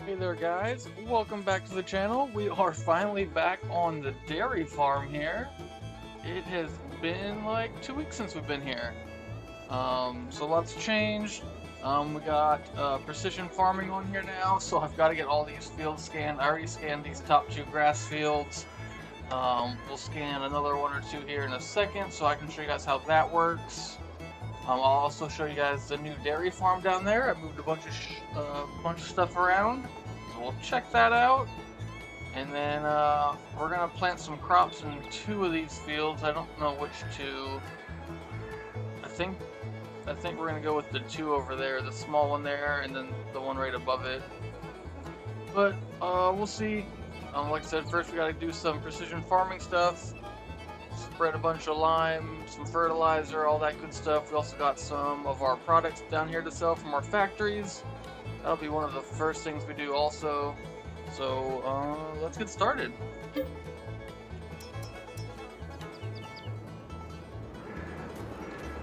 Hey there guys, welcome back to the channel. We are finally back on the dairy farm here. It has been like 2 weeks since we've been here. So lots changed. We got precision farming on here now, so I've got to get all these fields scanned. I already scanned these top 2 grass fields. We'll scan another 1 or 2 here in a second so I can show you guys how that works. I'll also show you guys the new dairy farm down there. I moved a bunch of stuff around, so we'll check that out. And then we're gonna plant some crops in 2 of these fields. I don't know which 2. I think we're gonna go with the 2 over there, the small one there, and then the one right above it. But we'll see. Like I said, first we gotta do some precision farming stuff. Spread a bunch of lime, some fertilizer, all that good stuff. We also got some of our products down here to sell from our factories. That'll be one of the first things we do also. So let's get started.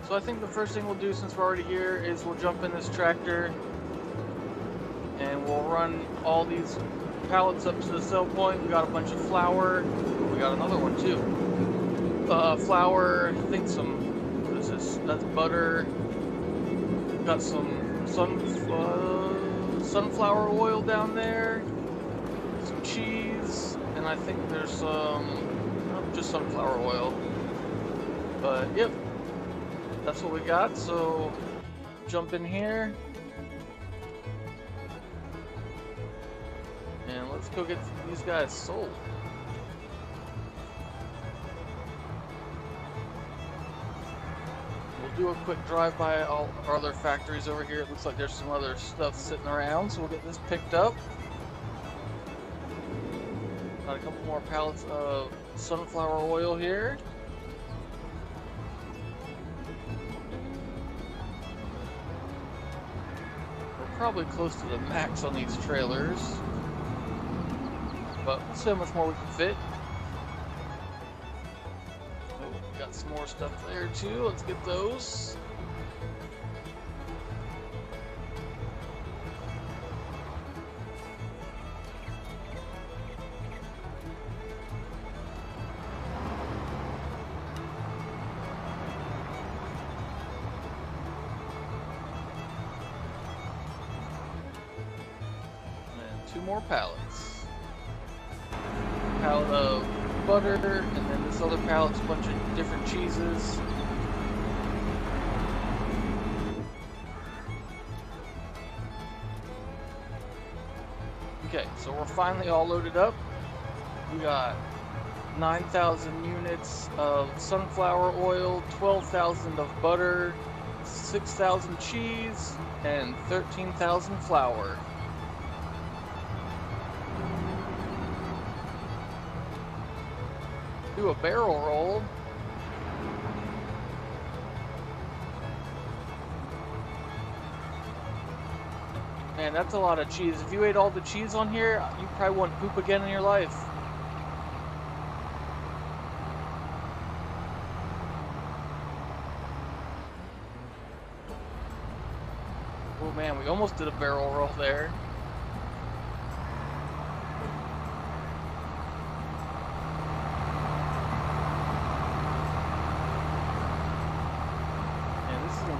So I think the first thing we'll do, since we're already here, is we'll jump in this tractor and we'll run all these pallets up to the sell point. We got a bunch of flour. We got another one too. Flour, I think what is this? That's butter. Got some sunflower oil down there, some cheese, and I think there's some, just sunflower oil. But yep, that's what we got. So jump in here, and let's go get these guys sold. Do a quick drive by all our other factories over here. It looks like there's some other stuff sitting around, so we'll get this picked up. Got a couple more pallets of sunflower oil here. We're probably close to the max on these trailers, but we'll see how much more we can fit. Got some more stuff there too. Let's get those. And 2 more pallets. Pallet of butter, and then this other pallet's a bunch of different cheeses. Okay, so we're finally all loaded up. We got 9,000 units of sunflower oil, 12,000 of butter, 6,000 cheese, and 13,000 flour. Do a barrel roll. Man, that's a lot of cheese. If you ate all the cheese on here, you probably wouldn't poop again in your life. Oh man, we almost did a barrel roll there.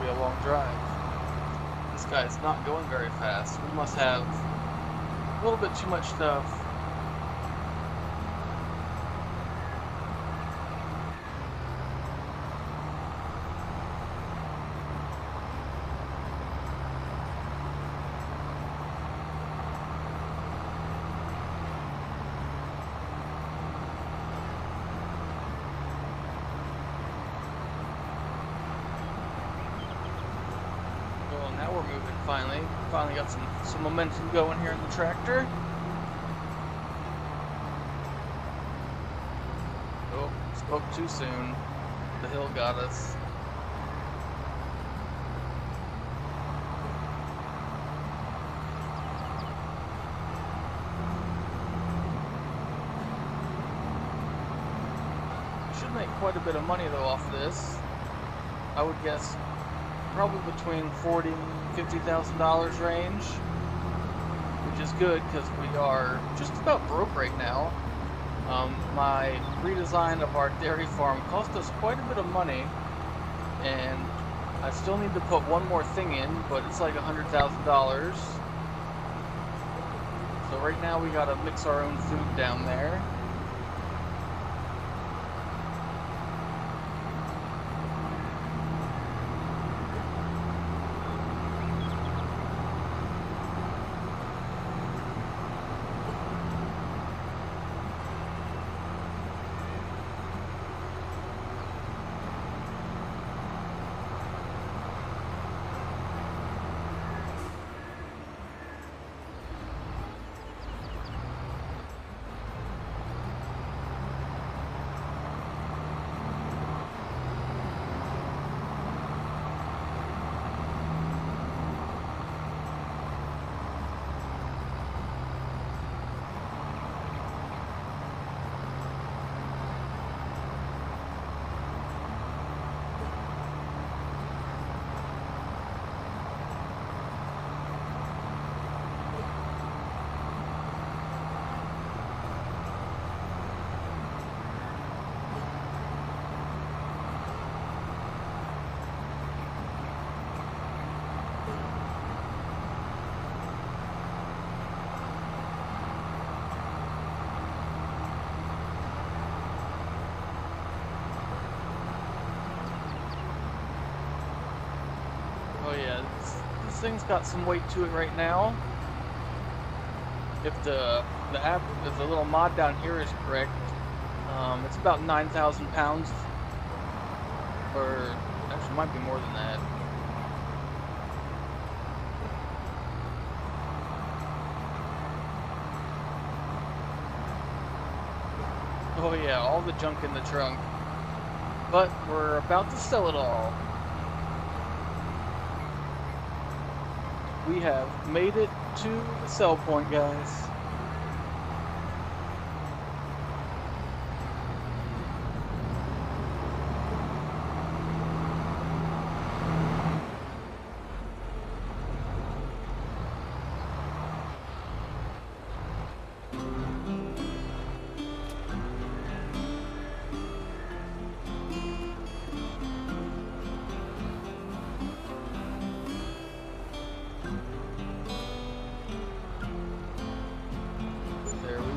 A long drive. This guy's not going very fast. We must have a little bit too much stuff. Now we're moving finally. Finally got some momentum going here in the tractor. Oh, spoke too soon. The hill got us. Should make quite a bit of money though off this. I would guess probably between $40,000 and $50,000 range. which is good because we are just about broke right now. My redesign of our dairy farm cost us quite a bit of money, and I still need to put one more thing in, but it's like $100,000. So right now we gotta mix our own food down there. Oh yeah, this thing's got some weight to it right now. If the little mod down here is correct, it's about 9,000 pounds, or actually it might be more than that. Oh yeah, all the junk in the trunk. But we're about to sell it all. We have made it to the sell point, guys.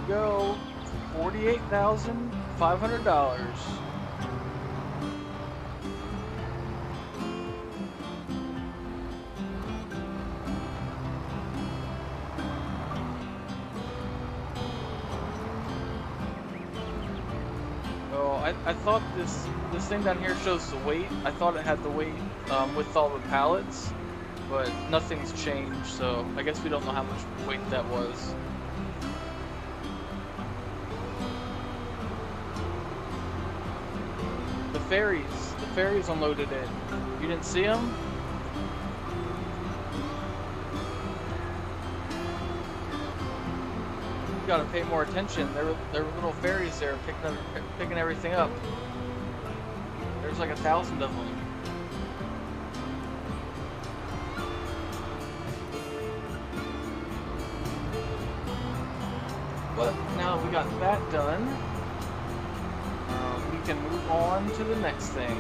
Go, $48,500. Oh, I thought this thing down here shows the weight. I thought it had the weight with all the pallets, but nothing's changed, so I guess we don't know how much weight that was. The ferries unloaded it. You didn't see them? You gotta pay more attention. There were little ferries there picking everything up. There's like 1,000 of them. But now that we got that done, we can move on to the next thing.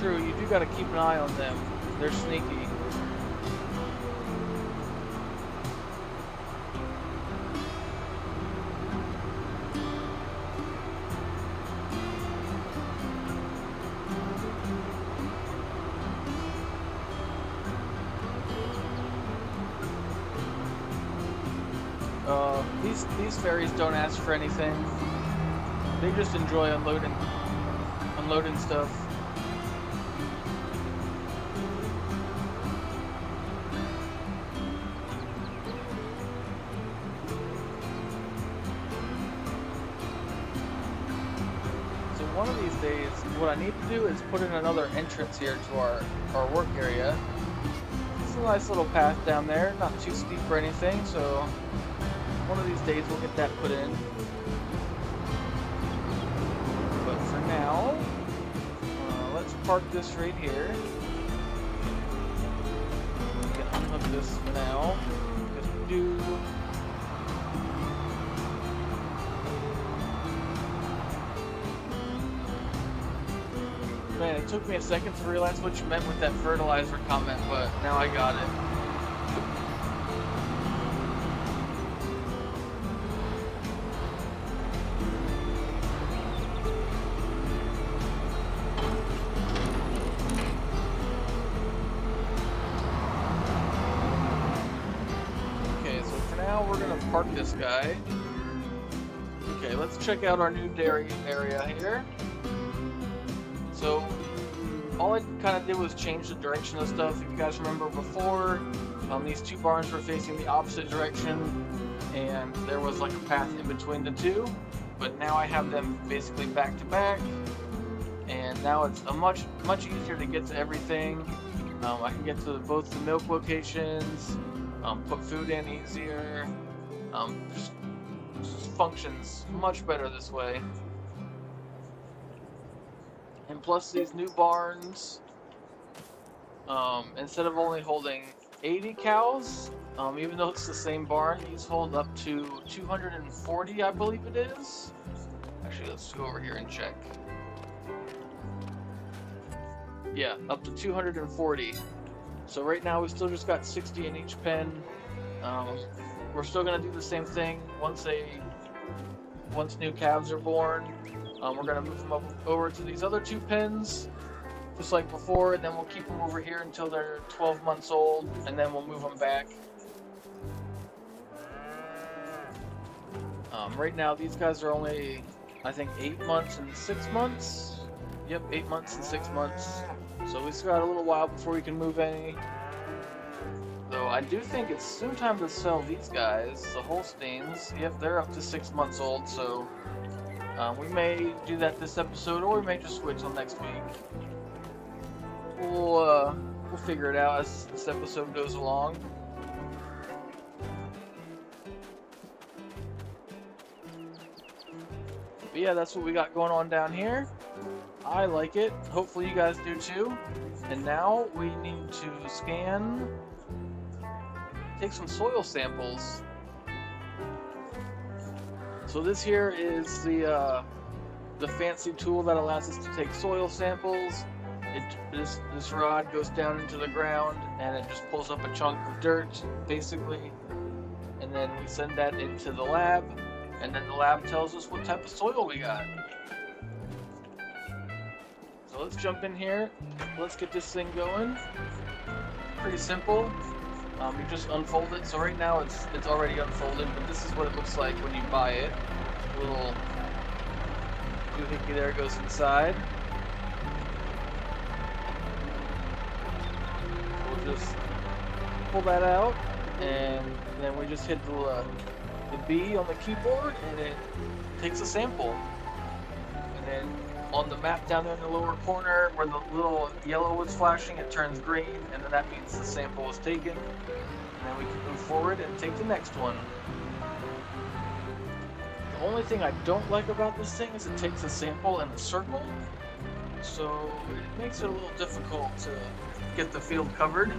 True, you do gotta keep an eye on them. They're sneaky. These ferries don't ask for anything. They just enjoy unloading stuff. So one of these days, what I need to do is put in another entrance here to our work area. It's a nice little path down there, not too steep or anything, so one of these days we'll get that put in. now, let's park this right here. We can unhook this now, because we do. Man, it took me a second to realize what you meant with that fertilizer comment, but now I got it. Okay, so for now we're gonna park this guy. Okay, let's check out our new dairy area here. So, all I kind of did was change the direction of stuff. If you guys remember before, these two barns were facing the opposite direction, and there was like a path in between the two. But now I have them basically back to back, and now it's a much easier to get to everything. I can get to both the milk locations, put food in easier. Just functions much better this way. And plus these new barns, instead of only holding 80 cows, even though it's the same barn, these hold up to 240, I believe it is. Actually, let's go over here and check. Yeah, up to 240. So right now we still just got 60 in each pen. We're still gonna do the same thing once new calves are born. We're going to move them over to these other two pens, just like before, and then we'll keep them over here until they're 12 months old, and then we'll move them back. Right now, these guys are only, I think, 8 months and 6 months. Yep, 8 months and 6 months. So we still got a little while before we can move any. Though I do think it's soon time to sell these guys, the Holsteins. Yep, they're up to 6 months old, so... we may do that this episode, or we may just wait till next week. We'll figure it out as this episode goes along. But yeah, that's what we got going on down here. I like it. Hopefully you guys do too. And now we need to take some soil samples. So this here is the fancy tool that allows us to take soil samples. This rod goes down into the ground and it just pulls up a chunk of dirt, basically. And then we send that into the lab, and then the lab tells us what type of soil we got. So let's jump in here. Let's get this thing going. Pretty simple. You just unfold it. So right now it's already unfolded, but this is what it looks like when you buy it. Little doohickey there goes inside. We'll just pull that out, and then we just hit the B on the keyboard, and it takes a sample. And then on the map down there in the lower corner where the little yellow was flashing, it turns green, and then that means the sample was taken. And then we can move forward and take the next one. The only thing I don't like about this thing is it takes a sample in a circle, so it makes it a little difficult to get the field covered.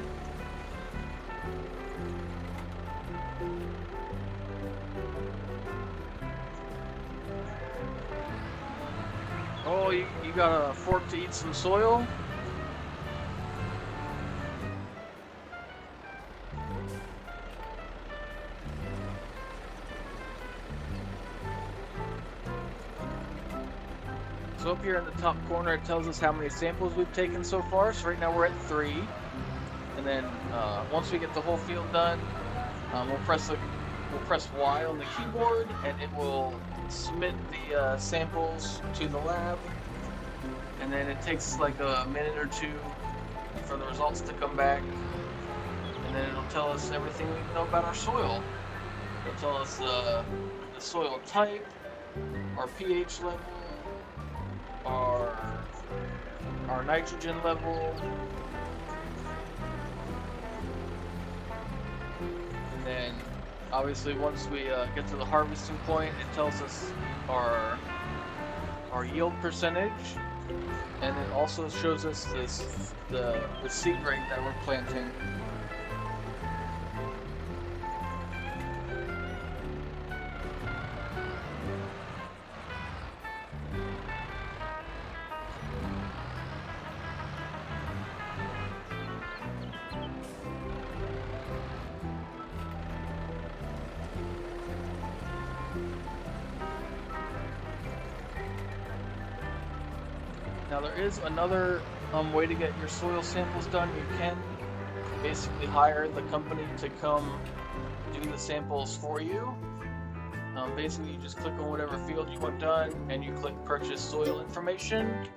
Oh, you got a fork to eat some soil? So up here in the top corner, it tells us how many samples we've taken so far. So right now we're at 3. And then once we get the whole field done, we'll press Y on the keyboard, and it will submit the samples to the lab. And then it takes like a minute or two for the results to come back. And then it'll tell us everything we need to know about our soil. It'll tell us the soil type, our pH level, our nitrogen level, and then obviously once we get to the harvesting point, it tells us our our yield percentage, and it also shows us the seed rate that we're planting. Now there is another way to get your soil samples done. You can basically hire the company to come do the samples for you. Basically, you just click on whatever field you want done, and you click purchase soil information,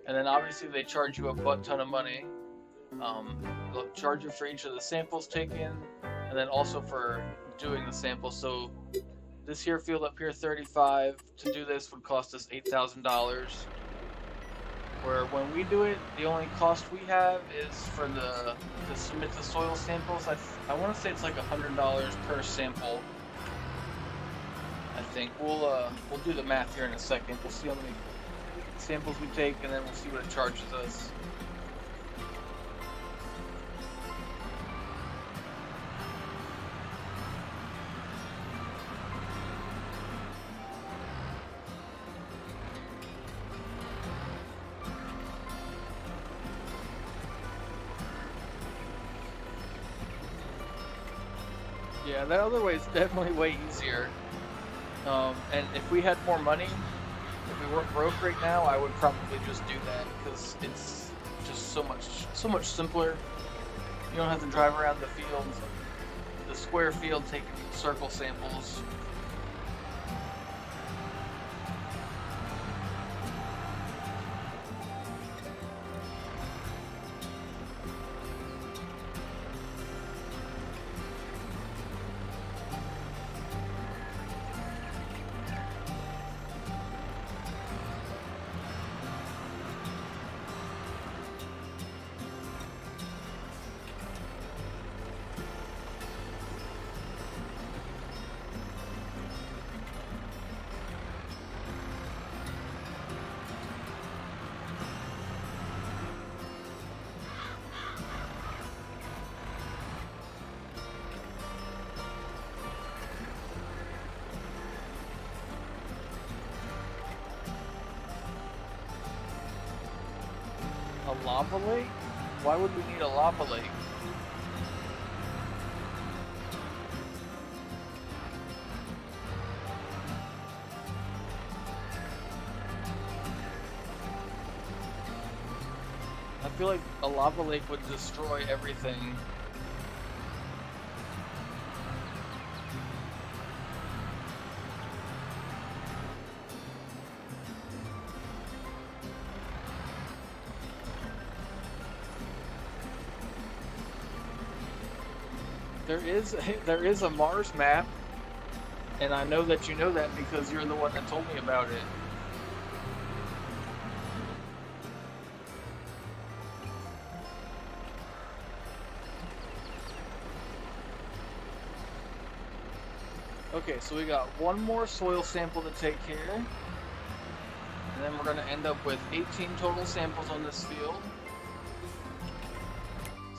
and then obviously they charge you a butt ton of money. They'll charge you for each of the samples taken, and then also for doing the samples. So this here field up here, 35, to do this would cost us $8,000. Where when we do it, the only cost we have is for to submit the soil samples. I want to say it's like $100 per sample. I think we'll do the math here in a second. We'll see how many samples we take, and then we'll see what it charges us. Yeah, that other way is definitely way easier. And if we had more money, if we weren't broke right now, I would probably just do that because it's just so much simpler. You don't have to drive around the field, the square field, taking circle samples. A lava lake? Why would we need a lava lake? I feel like a lava lake would destroy everything. There is a Mars map, and I know that you know that because you're the one that told me about it. Okay, so we got one more soil sample to take here, and then we're going to end up with 18 total samples on this field.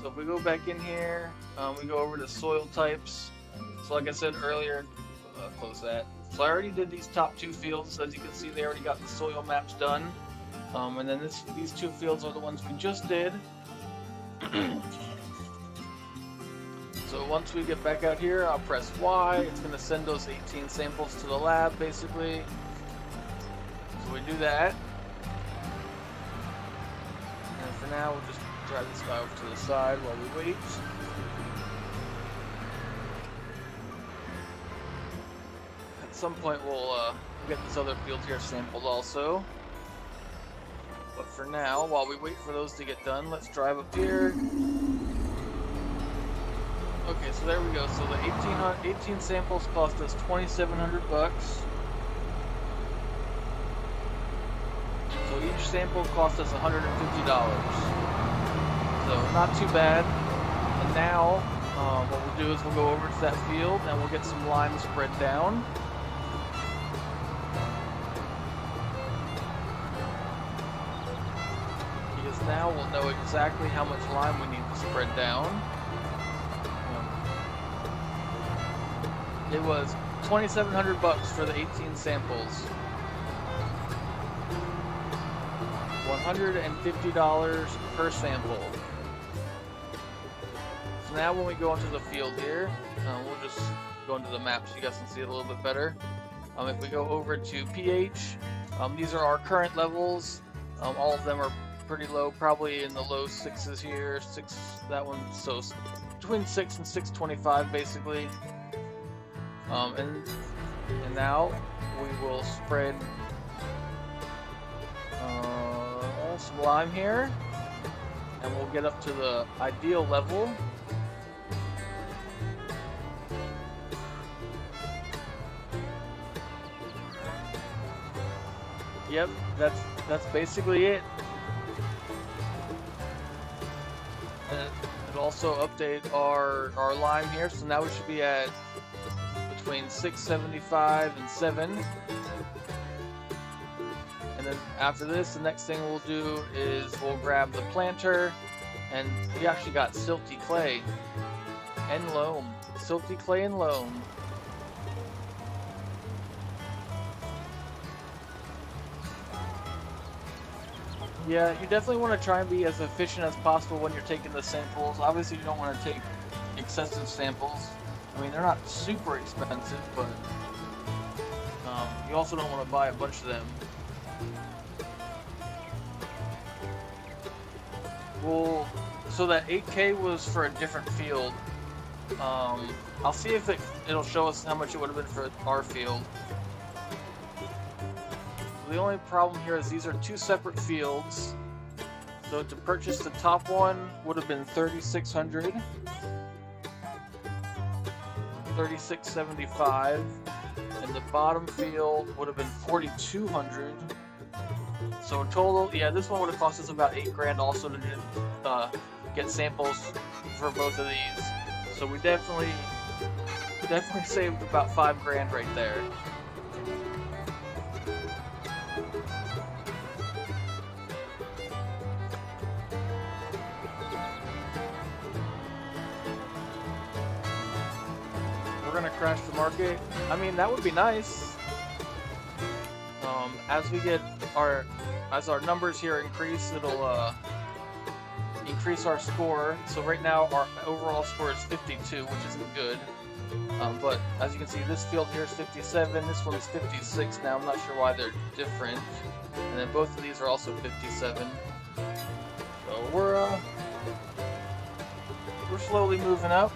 So if we go back in here, we go over to soil types. So like I said earlier, close that. So I already did these top two fields. As you can see, they already got the soil maps done. And then these two fields are the ones we just did. So once we get back out here, I'll press Y. It's going to send those 18 samples to the lab, basically. So we do that. And for now, we'll just drive this guy over to the side while we wait. At some point we'll get this other field here sampled also. But for now, while we wait for those to get done, let's drive up here. Okay, so there we go. So the 18 samples cost us $2,700. So each sample cost us $150. So not too bad. And now what we'll do is we'll go over to that field and we'll get some lime spread down. now we'll know exactly how much lime we need to spread down. It was $2,700 for the 18 samples. $150 per sample. So now when we go into the field here, we'll just go into the map so you guys can see it a little bit better. If we go over to pH, these are our current levels. All of them are pretty low, probably in the low 6s here. 6, that one, so between 6 and 625 basically. And now we will spread some lime here, and we'll get up to the ideal level. Yep, that's basically it. And it'll also update our lime here, so now we should be at between 675 and 7. And then after this, the next thing we'll do is we'll grab the planter, and we actually got silty clay and loam. Silty clay and loam. Yeah, you definitely want to try and be as efficient as possible when you're taking the samples. Obviously, you don't want to take excessive samples. I mean, they're not super expensive, but you also don't want to buy a bunch of them. Well, so that 8K was for a different field. I'll see if it'll show us how much it would have been for our field. The only problem here is these are two separate fields. So to purchase the top one would have been $3,600, $3,675, and the bottom field would have been $4,200. So total, yeah, this one would have cost us about $8 grand also to get samples for both of these. So we definitely saved about $5 grand right there. We're gonna crash the market. I mean, that would be nice. As our numbers here increase, it'll increase our score. So right now our overall score is 52, which isn't good. But as you can see, this field here is 57. This one is 56 now. I'm not sure why they're different. And then both of these are also 57. So we're slowly moving up.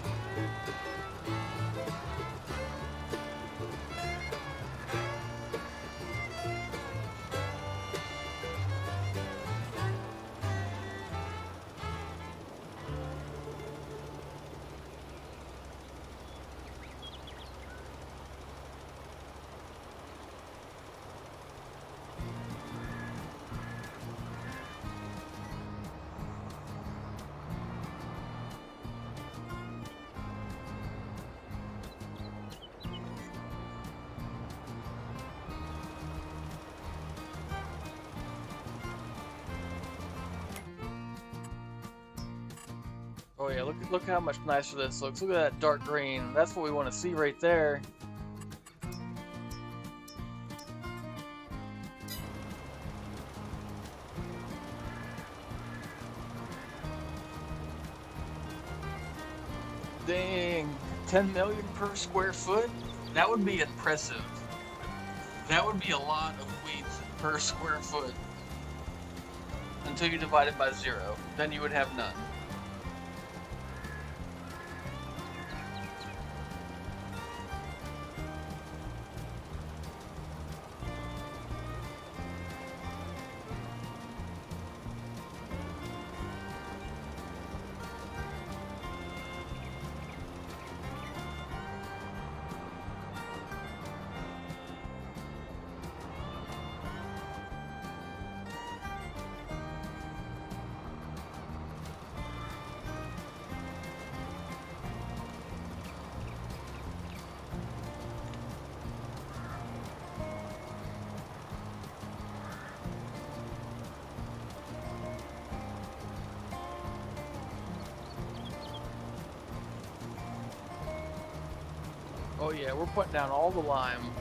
Oh yeah, look how much nicer this looks. Look at that dark green. That's what we want to see right there. Dang, 10 million per square foot? That would be impressive. That would be a lot of wheat per square foot. Until you divide it by 0. Then you would have none. Oh yeah, we're putting down all the lime.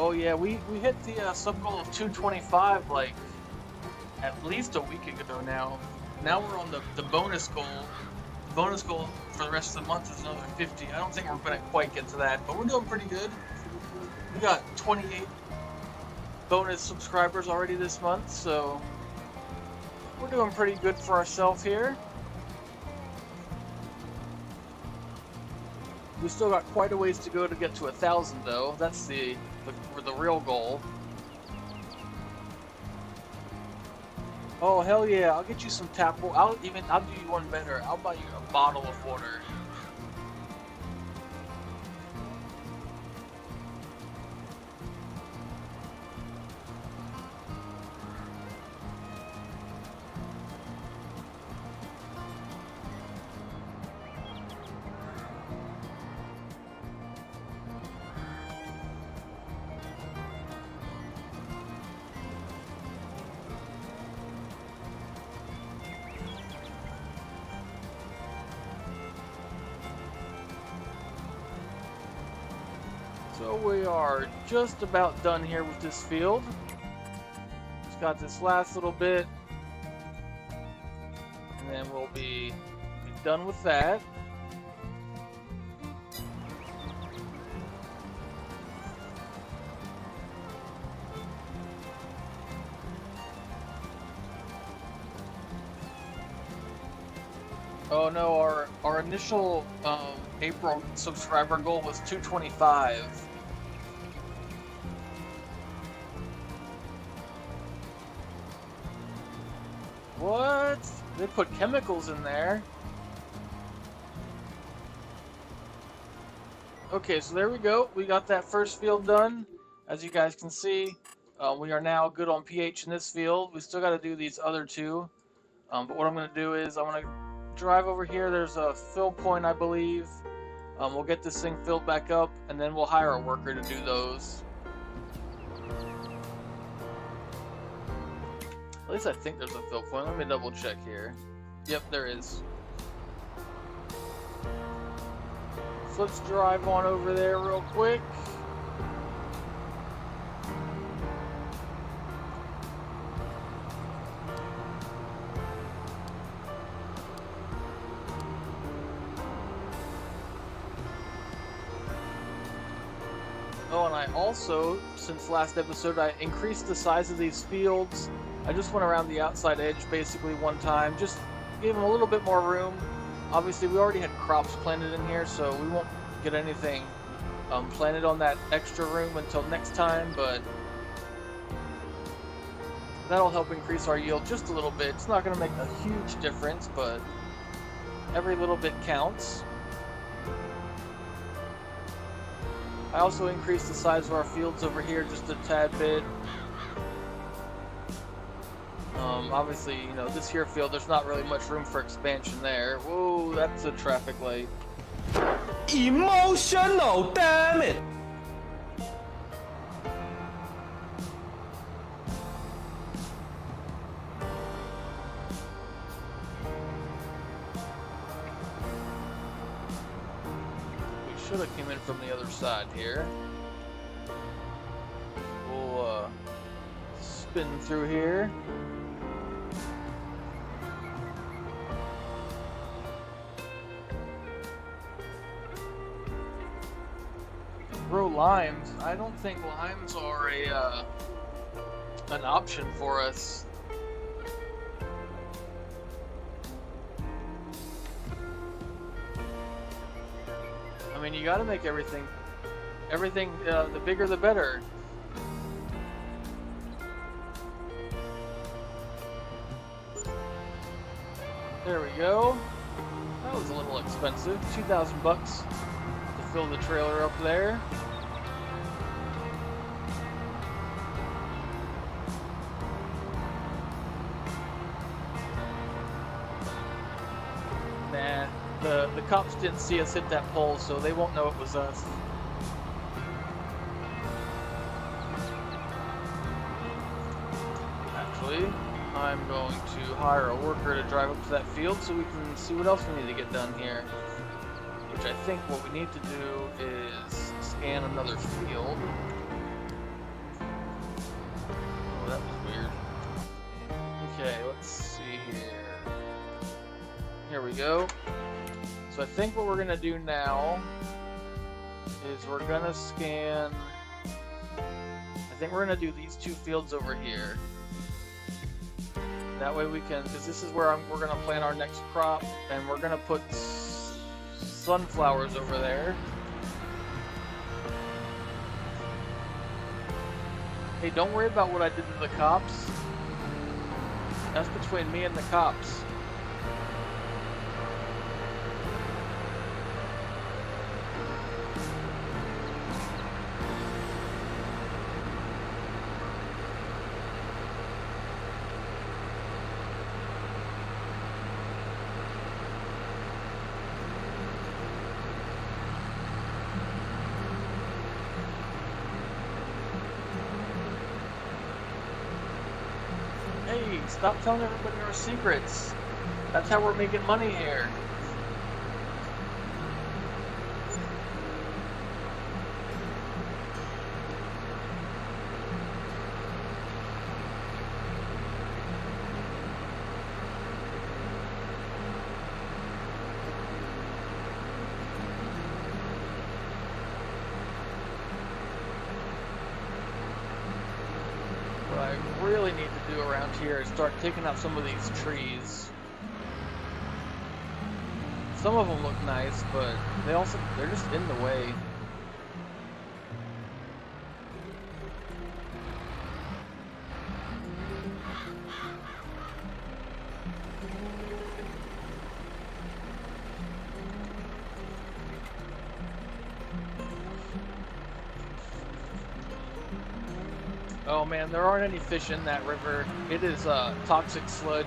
Oh yeah, we hit the sub goal of 225 like at least a week ago now. Now we're on the bonus goal. The bonus goal for the rest of the month is another 50. I don't think we're gonna quite get to that, but we're doing pretty good. We got 28 bonus subscribers already this month, so we're doing pretty good for ourselves here. We still got quite a ways to go to get to 1,000 though. That's the real goal. Oh hell yeah! I'll get you some tap water. I'll do you one better. I'll buy you a bottle of water. So we are just about done here with this field. Just got this last little bit, and then we'll be done with that. Oh no, our initial April subscriber goal was 225. What? They put chemicals in there. Okay, so there we go. We got that first field done. As you guys can see, we are now good on pH in this field. We still got to do these other two. But what I'm going to do is I'm going to drive over here. There's a fill point, I believe. We'll get this thing filled back up, and then we'll hire a worker to do those. At least I think there's a fill point. Let me double check here. Yep, there is. So let's drive on over there real quick. Oh, and I also, since last episode, I increased the size of these fields. I just went around the outside edge basically one time, just gave them a little bit more room. Obviously, we already had crops planted in here, so we won't get anything planted on that extra room until next time, but that'll help increase our yield just a little bit. It's not going to make a huge difference, but every little bit counts. I also increased the size of our fields over here just a tad bit. Obviously, you know, this here field, there's not really much room for expansion there. Whoa, that's a traffic light. Emotional, damn it! We should have came in from the other side here. We'll spin through here. Grow limes. I don't think limes are an option for us. I mean, you got to make everything everything, the bigger the better. There we go. That was a little expensive. 2,000 bucks to fill the trailer up there. Nah, the cops didn't see us hit that pole, so they won't know it was us. Actually, I'm going to hire a worker to drive up to that field so we can see what else we need to get done here. Which I think what we need to do is scan another field. Oh, that was weird. Okay, let's see here. Here we go. So I think what we're gonna do now is we're gonna scan. I think we're gonna do these two fields over here. That way we can, because this is where we're gonna plant our next crop, and we're gonna put sunflowers over there. Hey, don't worry about what I did to the cops. That's between me and the cops. Hey, stop telling everybody our secrets. That's how we're making money here. What I really need to do around here is start taking out some of these trees. Some of them look nice, but they're just in the way. Oh man, there aren't any fish in that river. It is toxic sludge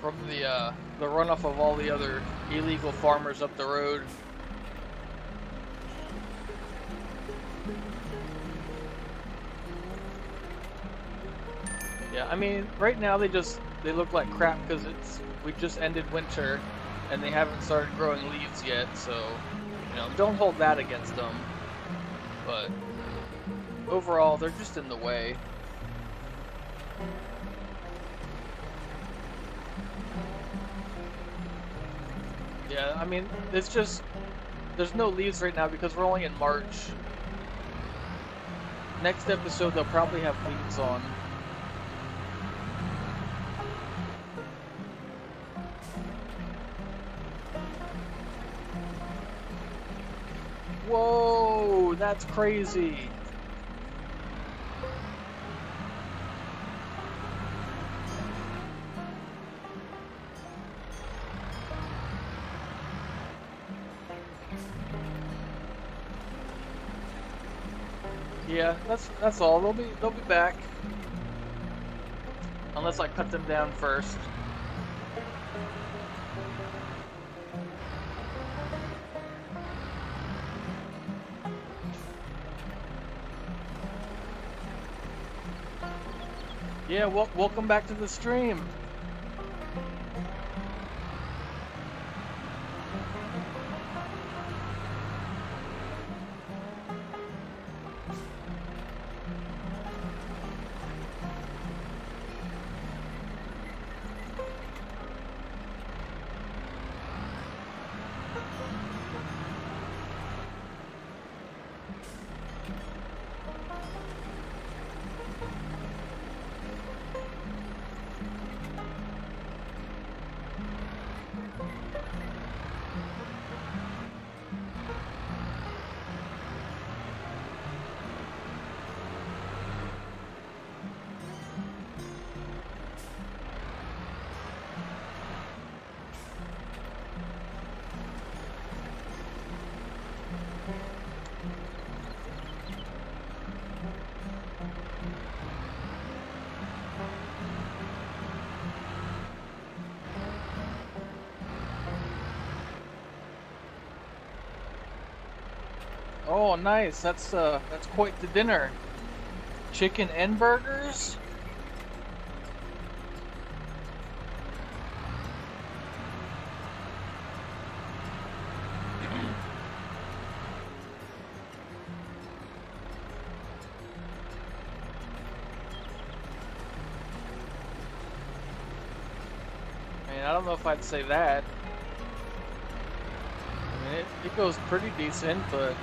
from the runoff of all the other illegal farmers up the road. Yeah, I mean, right now they look like crap because we just ended winter and they haven't started growing leaves yet. So, you know, don't hold that against them. But overall, they're just in the way. Yeah, I mean, it's just, there's no leaves right now because we're only in March. Next episode, they'll probably have leaves on. Whoa, that's crazy. Yeah, that's all. They'll be back. Unless I cut them down first. Yeah, welcome back to the stream. Oh, nice. That's quite the dinner. Chicken and burgers? I don't know if I'd say that. I mean, it goes pretty decent, but...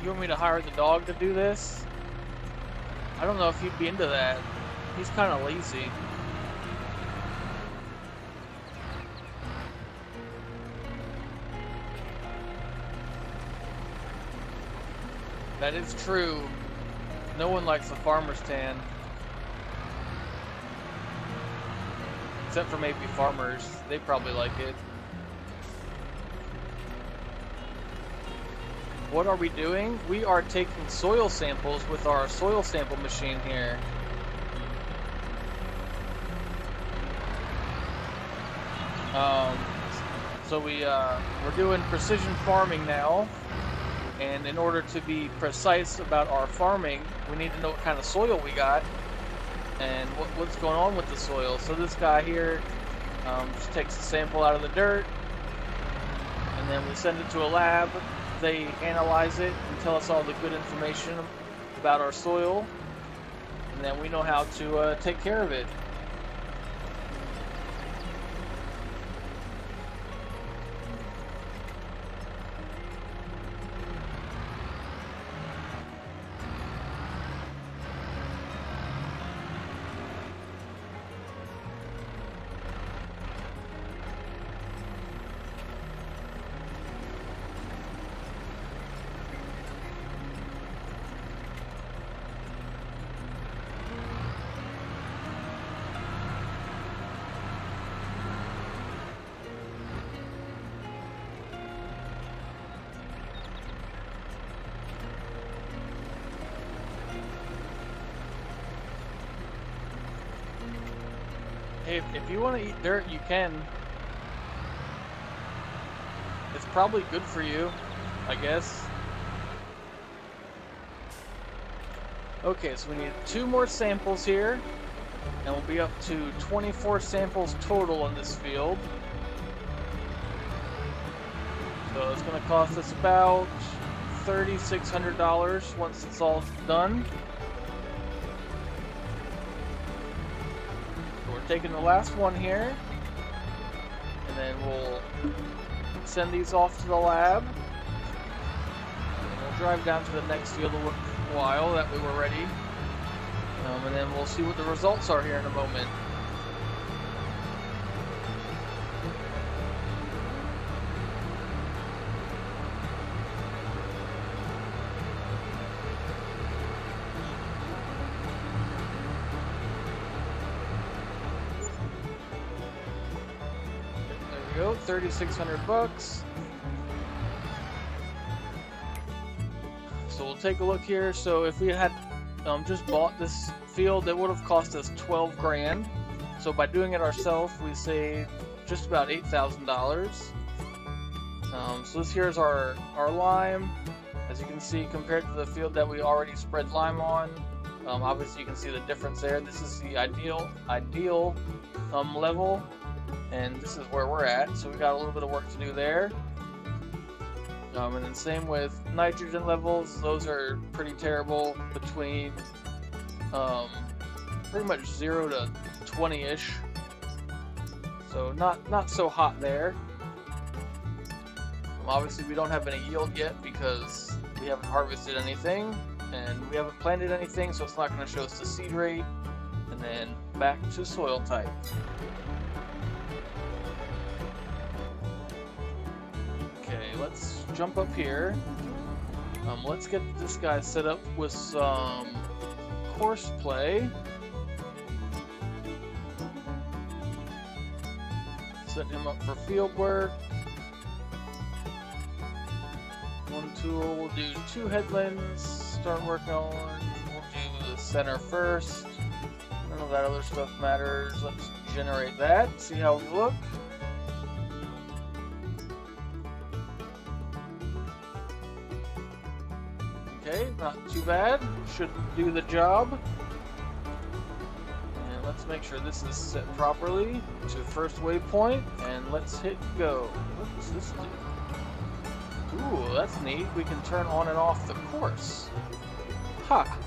You want me to hire the dog to do this? I don't know if he'd be into that. He's kind of lazy. That is true. No one likes the farmer's tan. Except for maybe farmers. They probably like it. What are we doing? We are taking soil samples with our soil sample machine here. So we're doing precision farming now, and in order to be precise about our farming, we need to know what kind of soil we got and what's going on with the soil. So this guy here just takes a sample out of the dirt, and then we send it to a lab. They analyze it and tell us all the good information about our soil, and then we know how to take care of it. If you want to eat dirt, you can. It's probably good for you, I guess. Okay, so we need 2 more samples here, and we'll be up to 24 samples total in this field. So it's going to cost us about $3,600 once it's all done. Taking the last one here, and then we'll send these off to the lab, and we'll drive down to the next field a while, that way we're ready, and then we'll see what the results are here in a moment. Go, $3,600. So we'll take a look here. So if we had just bought this field, it would have cost us 12 grand. So by doing it ourselves, we save just about $8,000. So this here is our lime. As you can see, compared to the field that we already spread lime on, obviously you can see the difference there. This is the ideal level, and this is where we're at. So we got a little bit of work to do there. And then same with nitrogen levels. Those are pretty terrible, between pretty much 0 to 20-ish. So not so hot there. Obviously we don't have any yield yet because we haven't harvested anything and we haven't planted anything, so it's not going to show us the seed rate. And then back to soil type. Okay, let's jump up here. Let's get this guy set up with some course play. Set him up for field work. One tool, we'll do 2 headlands, start working on. We'll do the center first. None of that other stuff matters. Let's generate that, see how we look. Okay, not too bad. Should do the job. And let's make sure this is set properly to first waypoint, and let's hit go. What does this do? Ooh, that's neat. We can turn on and off the course. Ha!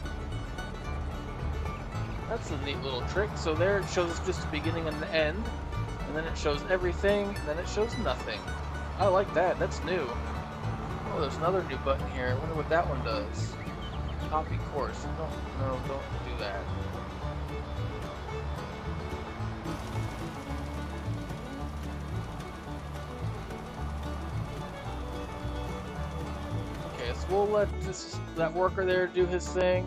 That's a neat little trick. So there it shows us just the beginning and the end, and then it shows everything, and then it shows nothing. I like that. That's new. Oh, there's another new button here. I wonder what that one does. Copy course. No, don't do that. We'll let that worker there do his thing,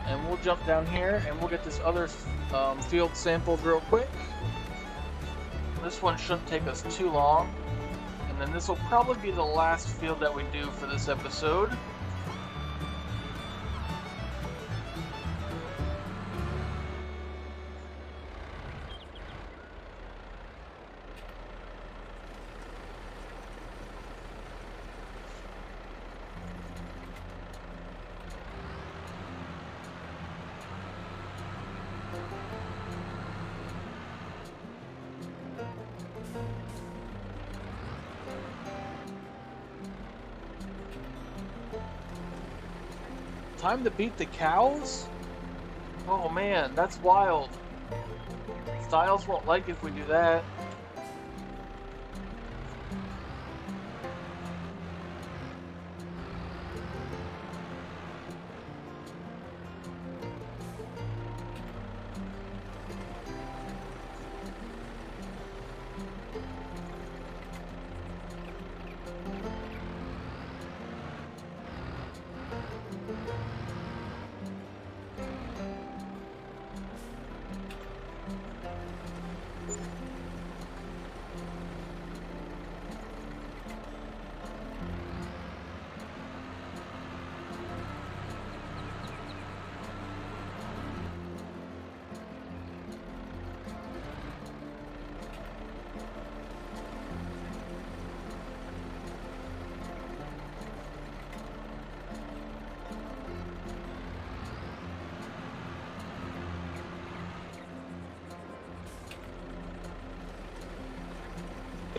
and we'll jump down here and we'll get this other field sampled real quick. This one shouldn't take us too long, and then this will probably be the last field that we do for this episode. Time to beat the cows? Oh man, that's wild. Styles won't like if we do that.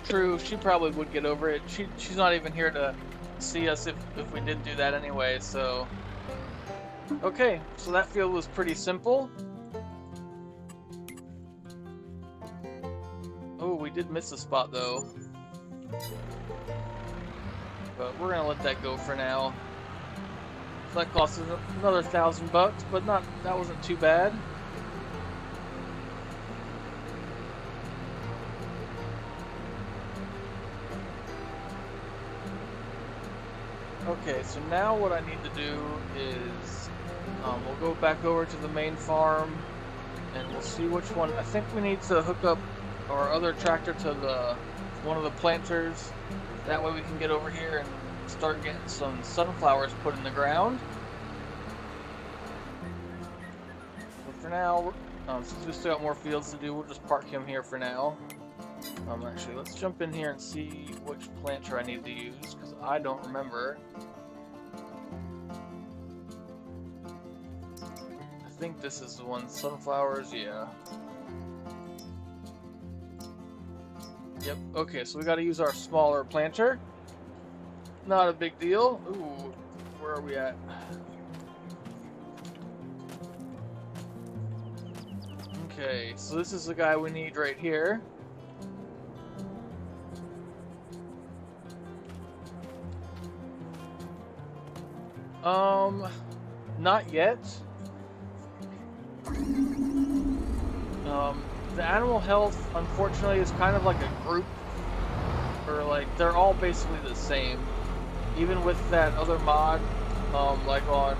True, she probably would get over it. She's not even here to see us if we did do that anyway, so... Okay, so that field was pretty simple. Oh, we did miss a spot though. But we're gonna let that go for now. So that cost us another $1,000, but that wasn't too bad. Okay, so now what I need to do is we'll go back over to the main farm and we'll see which one. I think we need to hook up our other tractor to one of the planters. That way we can get over here and start getting some sunflowers put in the ground. But for now, Since we still got more fields to do, we'll just park him here for now. Actually, let's jump in here and see which planter I need to use, because I don't remember. I think this is the one, sunflowers, yeah. Yep, okay, so we gotta use our smaller planter. Not a big deal. Ooh, where are we at? Okay, so this is the guy we need right here. Not yet. The animal health, unfortunately, is kind of like a group, or like they're all basically the same. Even with that other mod, like on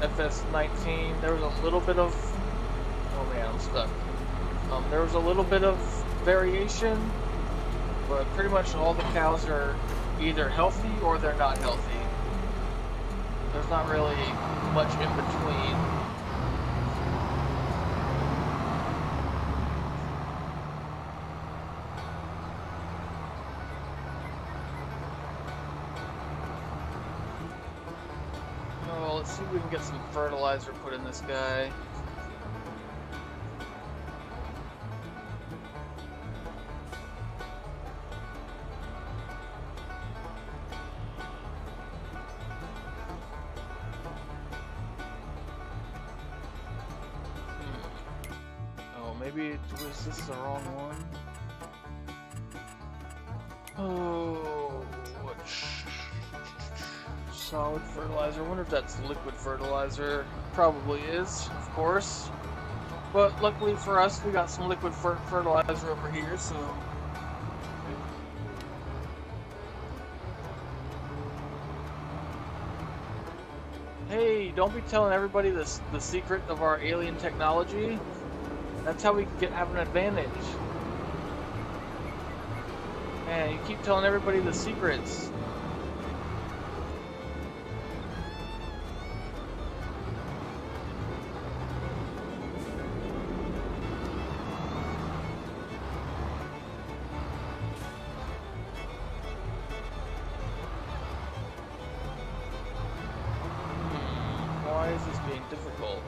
FS19, there was a little bit of, oh man, I'm stuck. There was a little bit of variation, but pretty much all the cows are either healthy or they're not healthy. There's not really much in between. Oh, let's see if we can get some fertilizer put in this guy. Maybe was this the wrong one? Oh, solid fertilizer. I wonder if that's liquid fertilizer. Probably is, of course. But luckily for us, we got some liquid fertilizer over here, so. Hey, don't be telling everybody the secret of our alien technology. That's how we have an advantage. Man, you keep telling everybody the secrets. Why is this being difficult?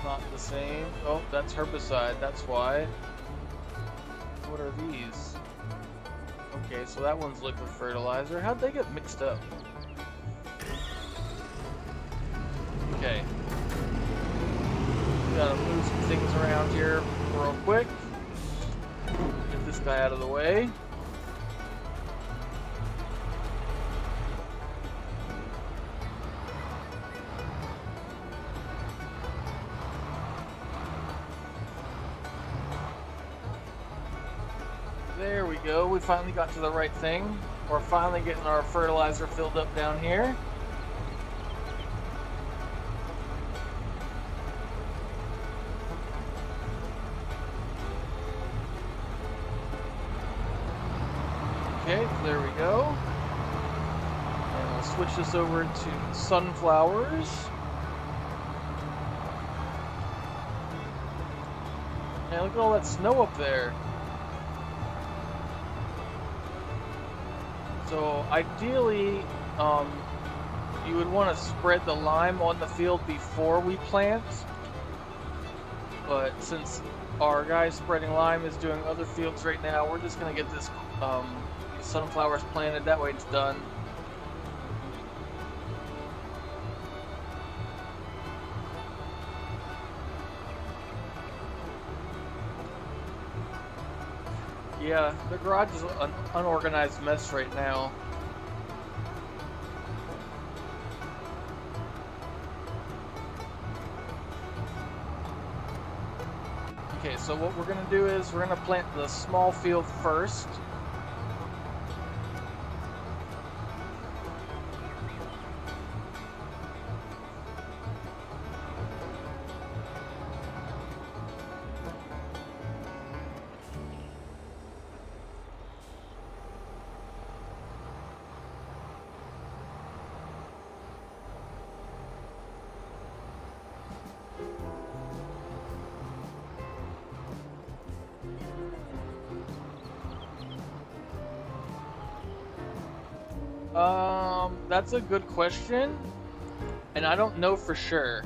Not the same. Oh, that's herbicide, that's why. What are these? Okay, so that one's liquid fertilizer. How'd they get mixed up? Okay. We gotta move some things around here real quick. Get this guy out of the way. There we go, we finally got to the right thing. We're finally getting our fertilizer filled up down here. Okay, there we go. And we'll switch this over to sunflowers. Man, look at all that snow up there. So ideally, you would want to spread the lime on the field before we plant. But since our guy spreading lime is doing other fields right now, we're just going to get this sunflowers planted. That way it's done. Yeah, the garage is an unorganized mess right now. Okay, so what we're going to do is we're going to plant the small field first. That's a good question, and I don't know for sure.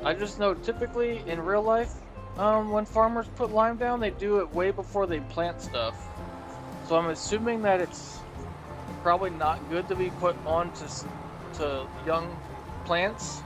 I just know typically in real life, when farmers put lime down, they do it way before they plant stuff. So I'm assuming that it's probably not good to be put on to young plants.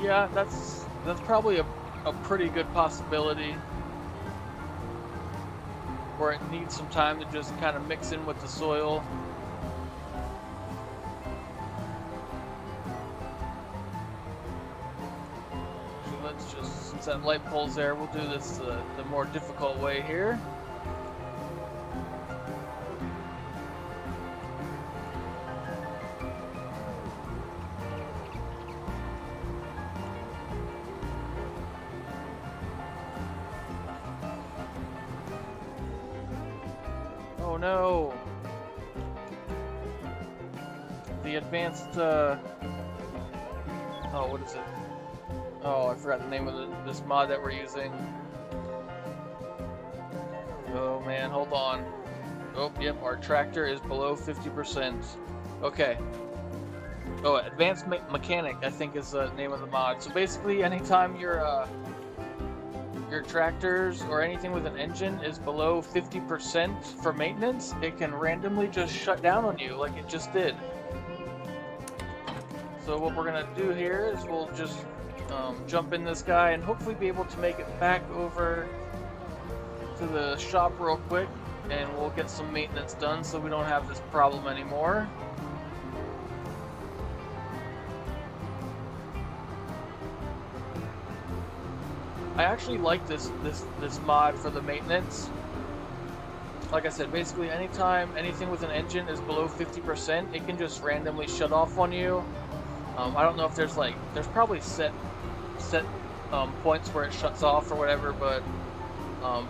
Yeah, that's probably a pretty good possibility, where it needs some time to just kind of mix in with the soil. So let's just, since that light pole's there, we'll do this the more difficult way here. Oh no! The advanced, oh, what is it? Oh, I forgot the name of this mod that we're using. Oh man, hold on. Oh, yep, our tractor is below 50%. Okay. Oh, Advanced Mechanic, I think is the name of the mod. So basically, anytime your tractors or anything with an engine is below 50% for maintenance, it can randomly just shut down on you like it just did. So what we're gonna do here is we'll just jump in this guy and hopefully be able to make it back over to the shop real quick, and we'll get some maintenance done so we don't have this problem anymore. I actually like this mod for the maintenance. Like I said, basically anytime anything with an engine is below 50%, it can just randomly shut off on you. I don't know if there's probably set points where it shuts off or whatever, but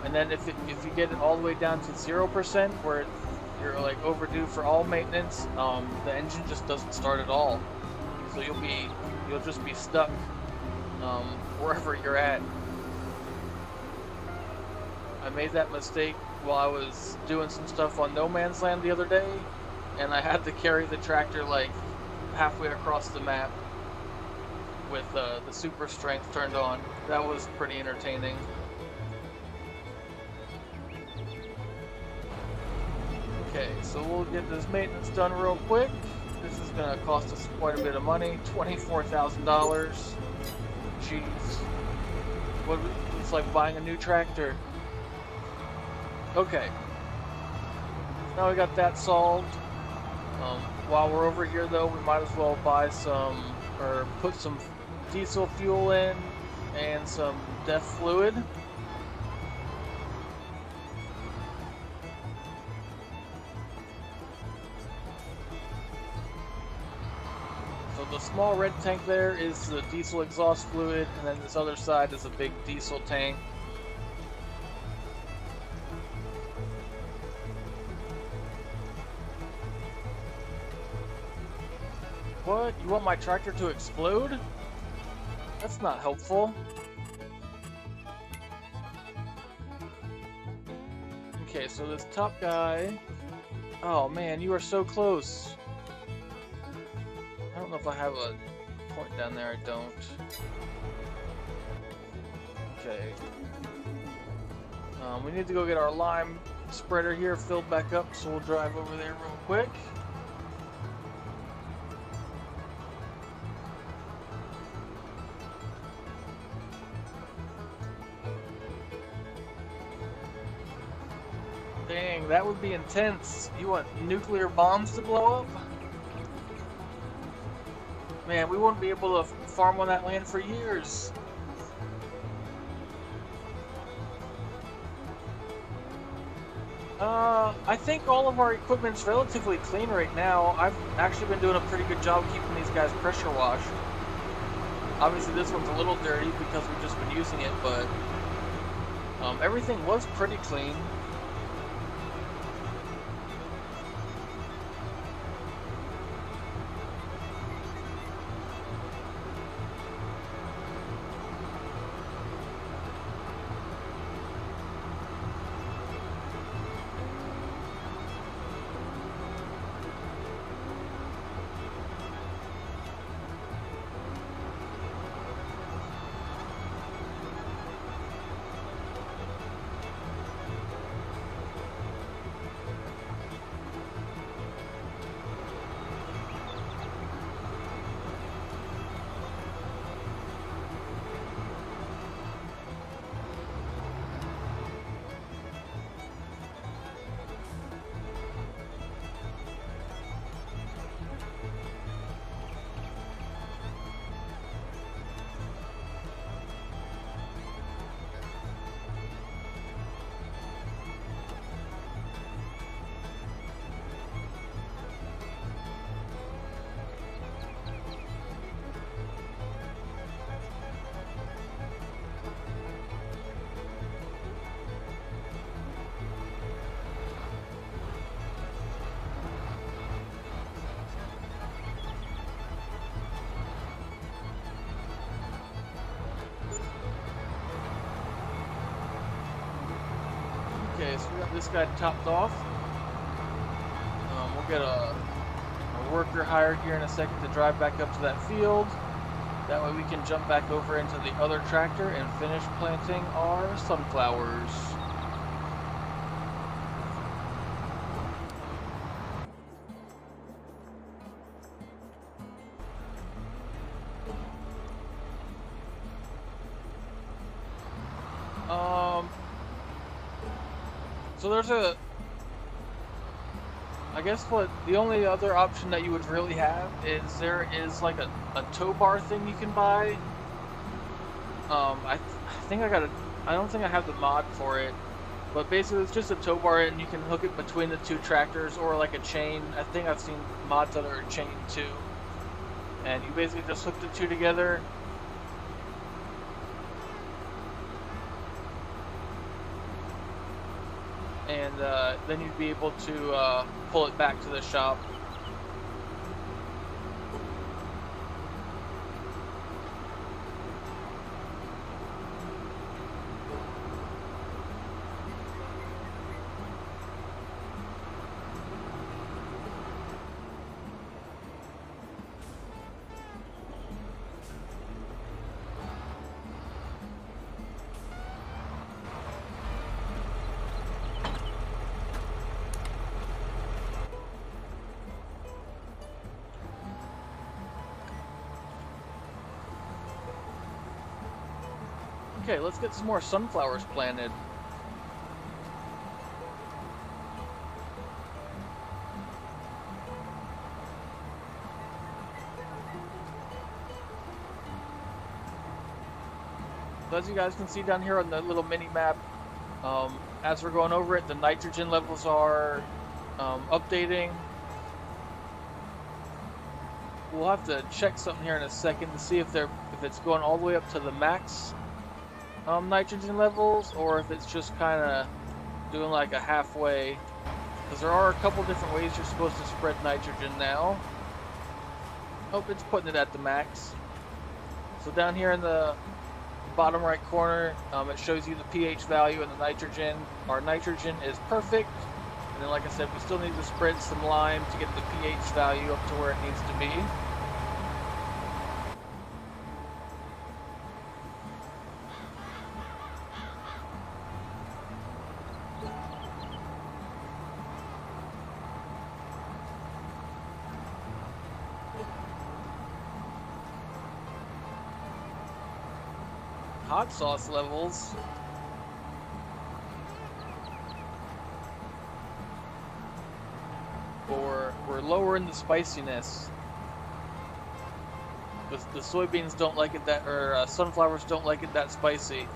and then if you get it all the way down to 0%, where you're like overdue for all maintenance, the engine just doesn't start at all. So you'll just be stuck wherever you're at. I made that mistake while I was doing some stuff on No Man's Land the other day, and I had to carry the tractor like halfway across the map with the super strength turned on. That was pretty entertaining. Okay, so we'll get this maintenance done real quick. This is going to cost us quite a bit of money, $24,000. Jeez. It's like buying a new tractor. Okay, now we got that solved. While we're over here though, we might as well buy some, or put some diesel fuel in and some DEF fluid. So the small red tank there is the diesel exhaust fluid, and then this other side is a big diesel tank. What? You want my tractor to explode? That's not helpful. Okay, so this top guy... Oh man, you are so close. I don't know if I have a point down there, I don't. Okay. We need to go get our lime spreader here filled back up, so we'll drive over there real quick. Dang, that would be intense. You want nuclear bombs to blow up? Man, we wouldn't be able to farm on that land for years. I think all of our equipment's relatively clean right now. I've actually been doing a pretty good job keeping these guys pressure washed. Obviously this one's a little dirty because we've just been using it, but everything was pretty clean. Okay, so we got this guy topped off. We'll get a worker hired here in a second to drive back up to that field. That way we can jump back over into the other tractor and finish planting our sunflowers. So there's I guess what the only other option that you would really have is there is like a tow bar thing you can buy. I think I don't think I have the mod for it, but basically it's just a tow bar and you can hook it between the two tractors or like a chain. I think I've seen mods that are chain too, and you basically just hook the two together. And then you'd be able to pull it back to the shop. Okay, let's get some more sunflowers planted. So as you guys can see down here on the little mini map, as we're going over it, the nitrogen levels are updating. We'll have to check something here in a second to see if it's going all the way up to the max nitrogen levels, or if it's just kind of doing like a halfway, because there are a couple different ways you're supposed to spread nitrogen now. Oh, it's putting it at the max. So down here in the bottom right corner, it shows you the pH value and the nitrogen. Our nitrogen is perfect, and then like I said, we still need to spread some lime to get the pH value up to where it needs to be. Hot sauce levels. but we're lowering the spiciness. The soybeans don't like it that, or sunflowers don't like it that spicy.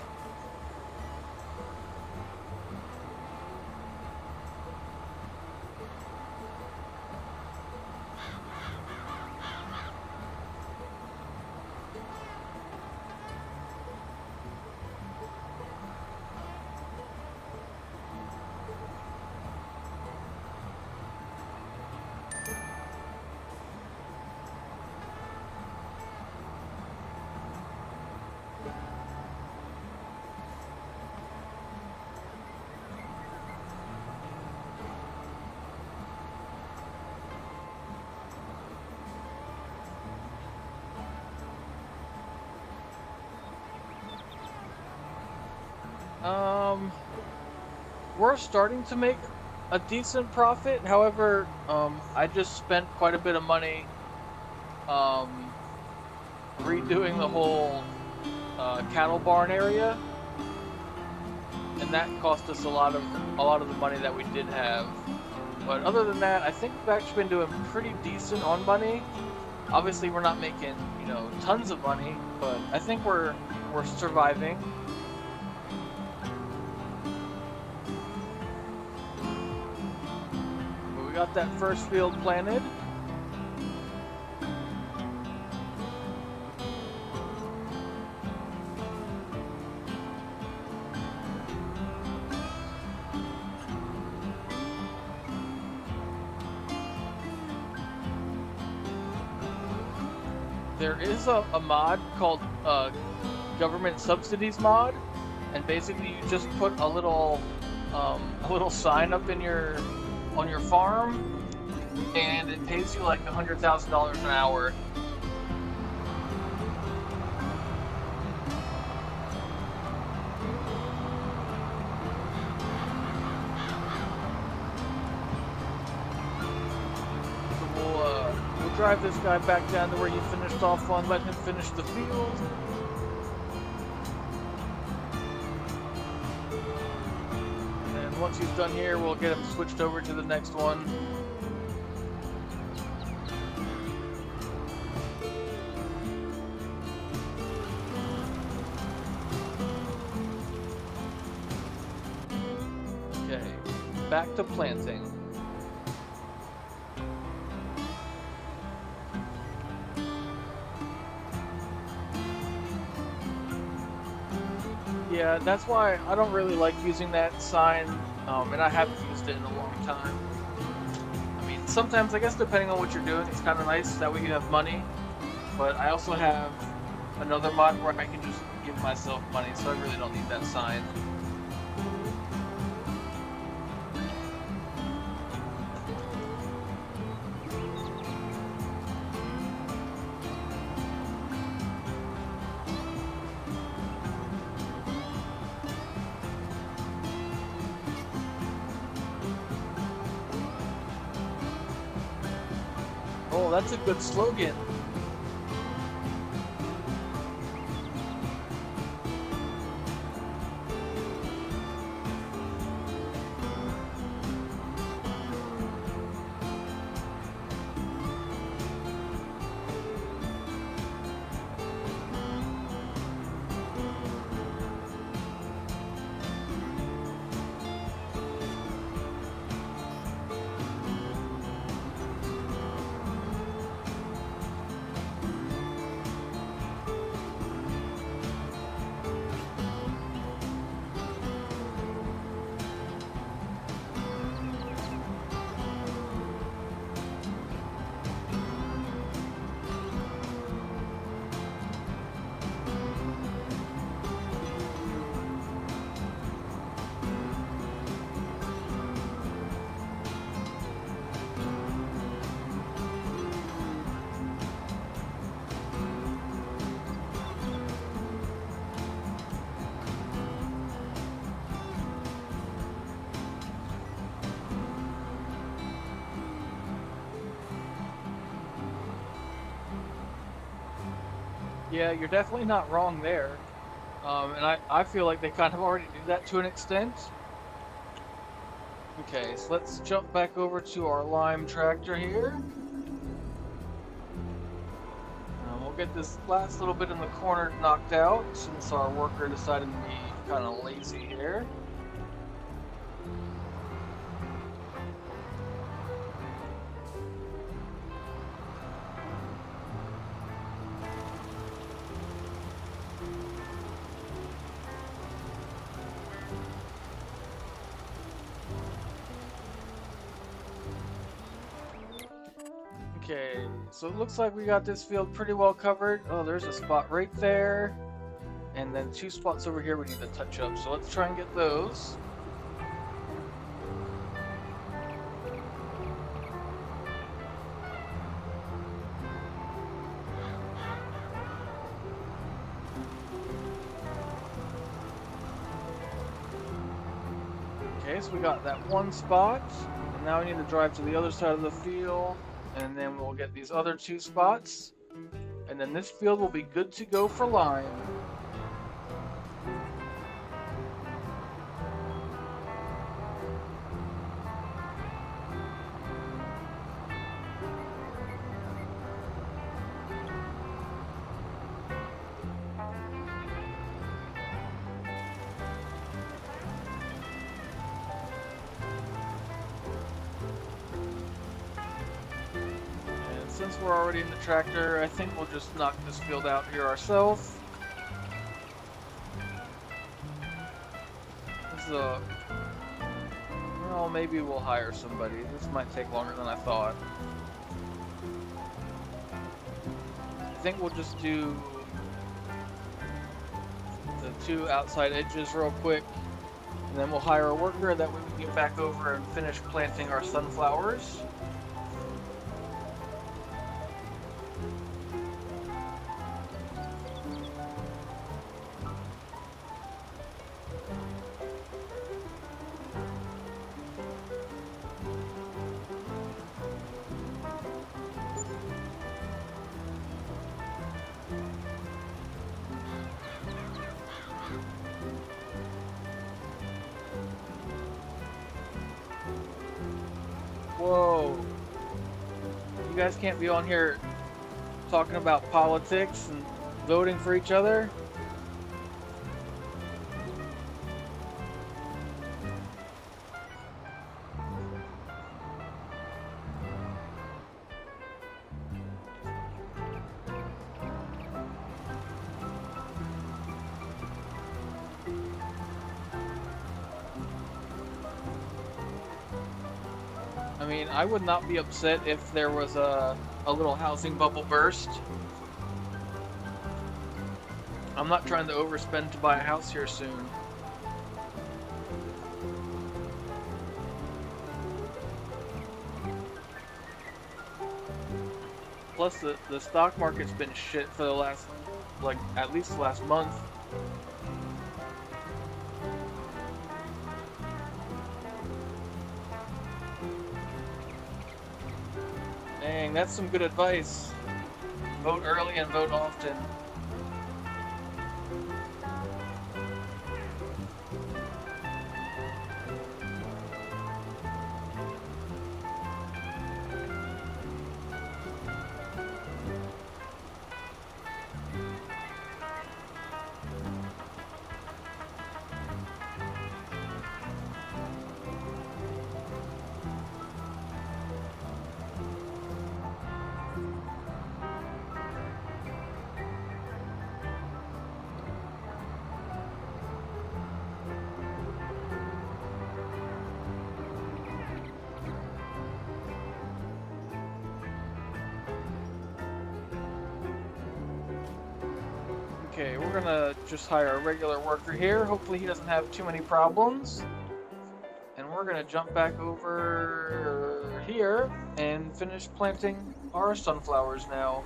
We're starting to make a decent profit. However, I just spent quite a bit of money redoing the whole cattle barn area, and that cost us a lot of the money that we did have. But other than that, I think we've actually been doing pretty decent on money. Obviously, we're not making, you know, tons of money, but I think we're surviving. We got that first field planted. There is a mod called government subsidies mod, and basically you just put a little sign up in on your farm, and it pays you like $100,000 an hour. So we'll drive this guy back down to where you finished off on, let him finish the field. Once he's done here, we'll get him switched over to the next one. Okay, back to planting. Yeah, that's why I don't really like using that sign. And I haven't used it in a long time. I mean, sometimes, I guess, depending on what you're doing, it's kind of nice that way you have money. But I also have another mod where I can just give myself money, so I really don't need that sign. Oh, that's a good slogan. Yeah, you're definitely not wrong there. And I feel like they kind of already do that to an extent. Okay, so let's jump back over to our lime tractor here. We'll get this last little bit in the corner knocked out since our worker decided to be kind of lazy here. Okay, so it looks like we got this field pretty well covered. Oh, there's a spot right there. And then 2 spots over here we need to touch up. So let's try and get those. Okay, so we got that 1 spot. And now we need to drive to the other side of the field. And then we'll get these other 2 spots. And then this field will be good to go for lime. Since we're already in the tractor, I think we'll just knock this field out here ourselves. Well, maybe we'll hire somebody. This might take longer than I thought. I think we'll just do the 2 outside edges real quick, and then we'll hire a worker. That way we can get back over and finish planting our sunflowers. Whoa. You guys can't be on here talking about politics and voting for each other. I mean, I would not be upset if there was a little housing bubble burst. I'm not trying to overspend to buy a house here soon. Plus, the stock market's been shit for the last, like, at least the last month. Dang, that's some good advice. Vote early and vote often. Okay, we're gonna just hire a regular worker here. Hopefully he doesn't have too many problems. And we're gonna jump back over here and finish planting our sunflowers now.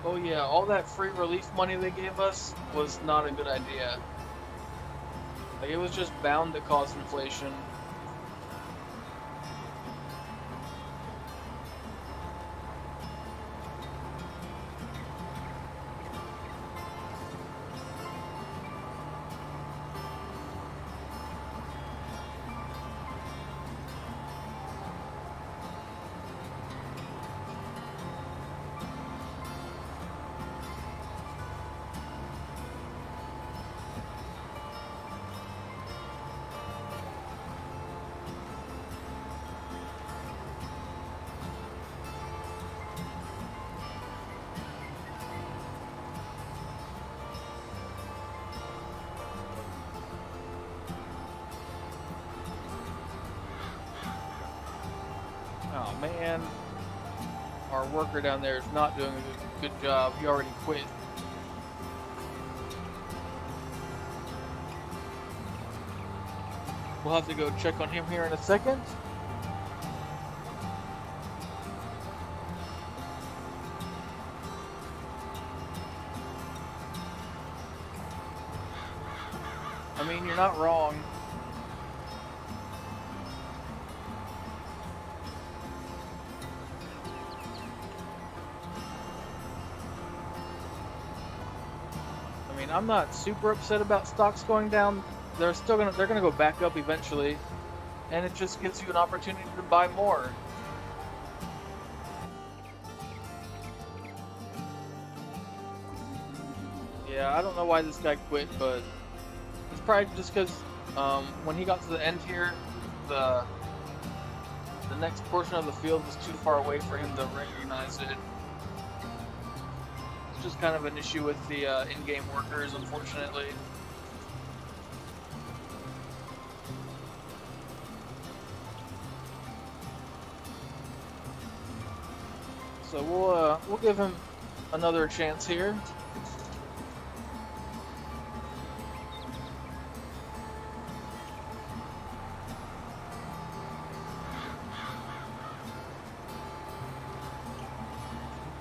Oh yeah, all that free relief money they gave us was not a good idea. Like, it was just bound to cause inflation. man. Our worker down there is not doing a good job. He already quit. We'll have to go check on him here in a second. I mean, you're not wrong. I mean, I'm not super upset about stocks going down. They're gonna go back up eventually, and it just gives you an opportunity to buy more. Yeah, I don't know why this guy quit, but it's probably just because when he got to the end here, the next portion of the field was too far away for him to recognize it. It's just kind of an issue with the in-game workers, unfortunately. So we'll give him another chance here.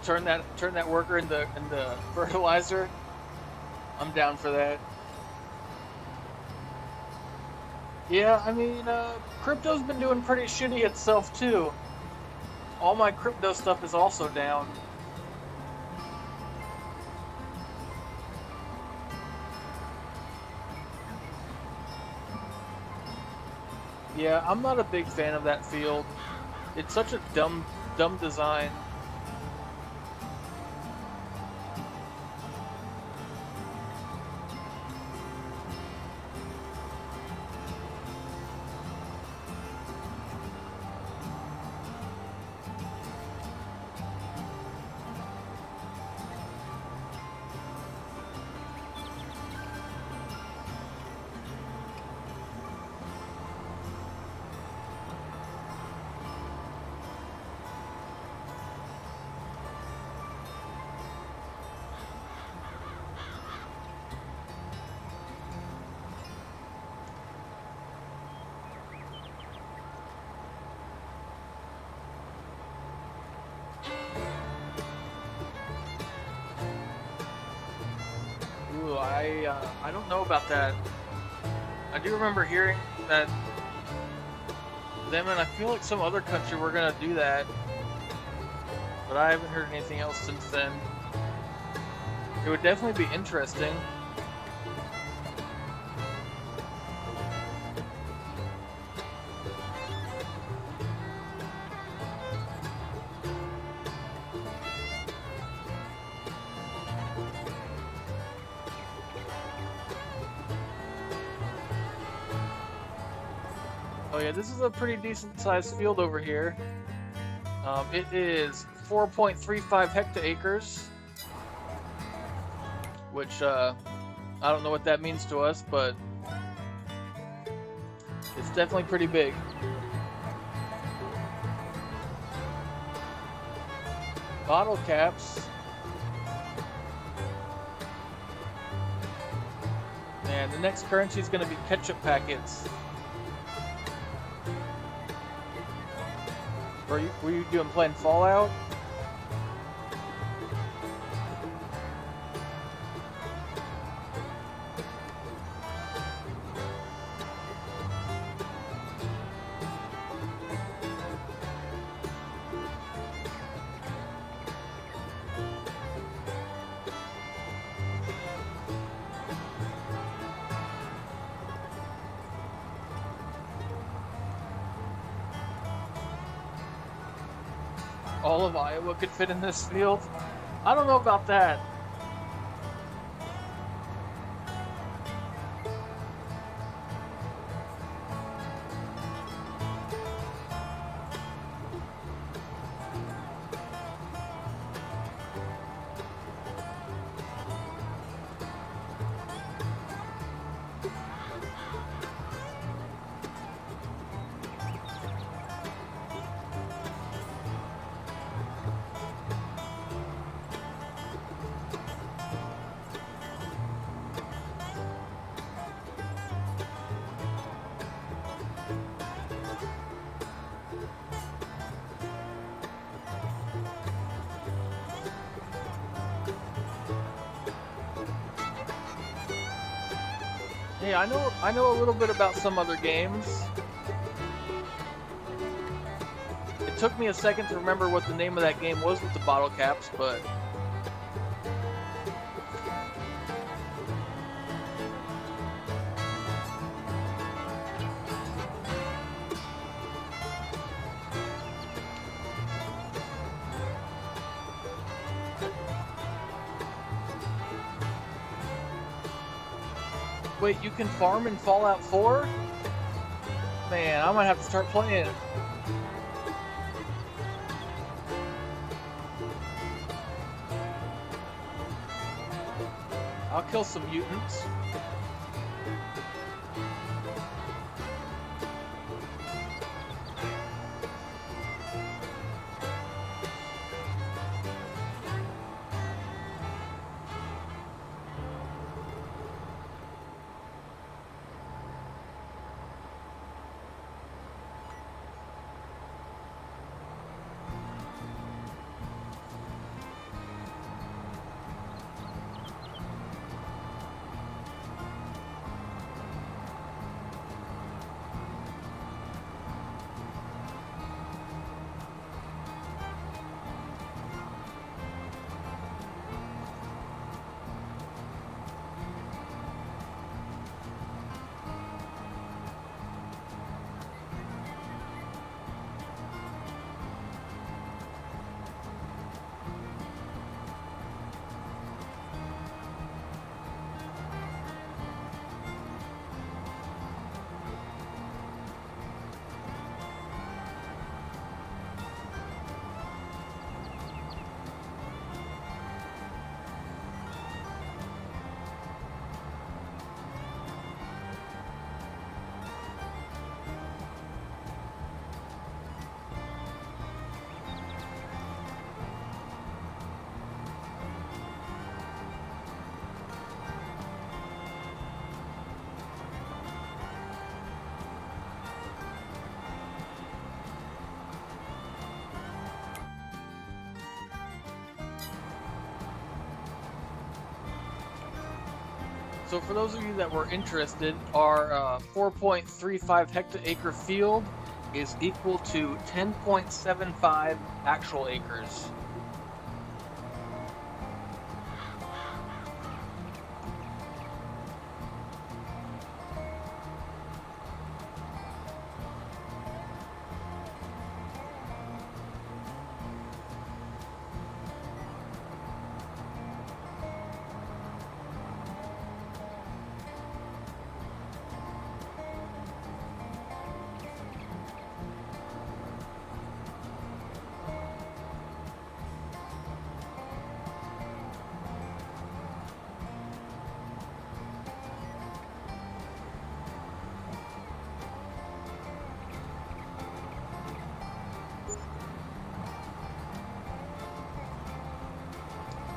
Turn that worker into fertilizer. I'm down for that. Yeah, I mean, crypto's been doing pretty shitty itself too. All my crypto stuff is also down. Yeah, I'm not a big fan of that field. It's such a dumb design. Ooh, I don't know about that. I do remember hearing that them and I feel like some other country were gonna do that, but I haven't heard anything else since then. It would definitely be interesting. Oh yeah, this is a pretty decent sized field over here. It is 4.35 hectaacres, which I don't know what that means to us, but it's definitely pretty big. Bottle caps. Man, the next currency is going to be ketchup packets. Were you playing Fallout? All of Iowa could fit in this field? I don't know about that. Hey, I know a little bit about some other games. It took me a second to remember what the name of that game was with the bottle caps, but wait, you can farm in Fallout 4? Man, I might have to start playing. I'll kill some mutants. So for those of you that were interested, our 4.35 hectare field is equal to 10.75 actual acres.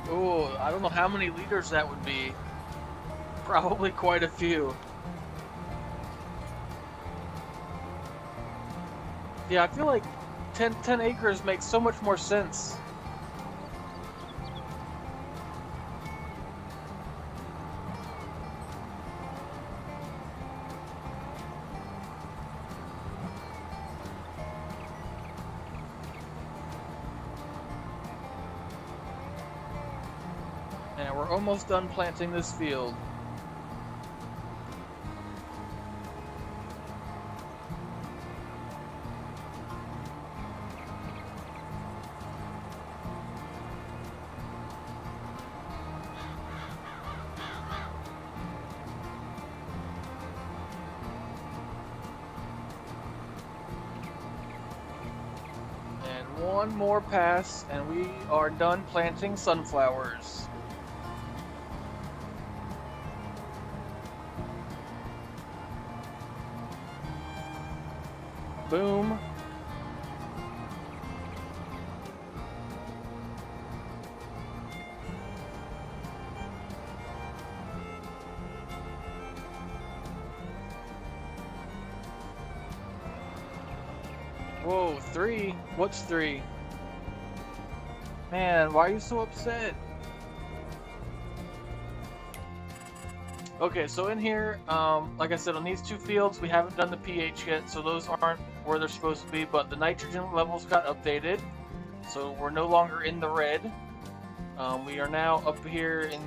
Oh, I don't know how many liters that would be. Probably quite a few. Yeah, I feel like 10 acres makes so much more sense. And we're almost done planting this field. One more pass and we are done planting sunflowers. Boom. Whoa, 3? What's 3? Man, why are you so upset? Okay, so in here, like I said, on these two fields, we haven't done the pH yet, so those aren't where they're supposed to be, but the nitrogen levels got updated, so we're no longer in the red. We are now up here in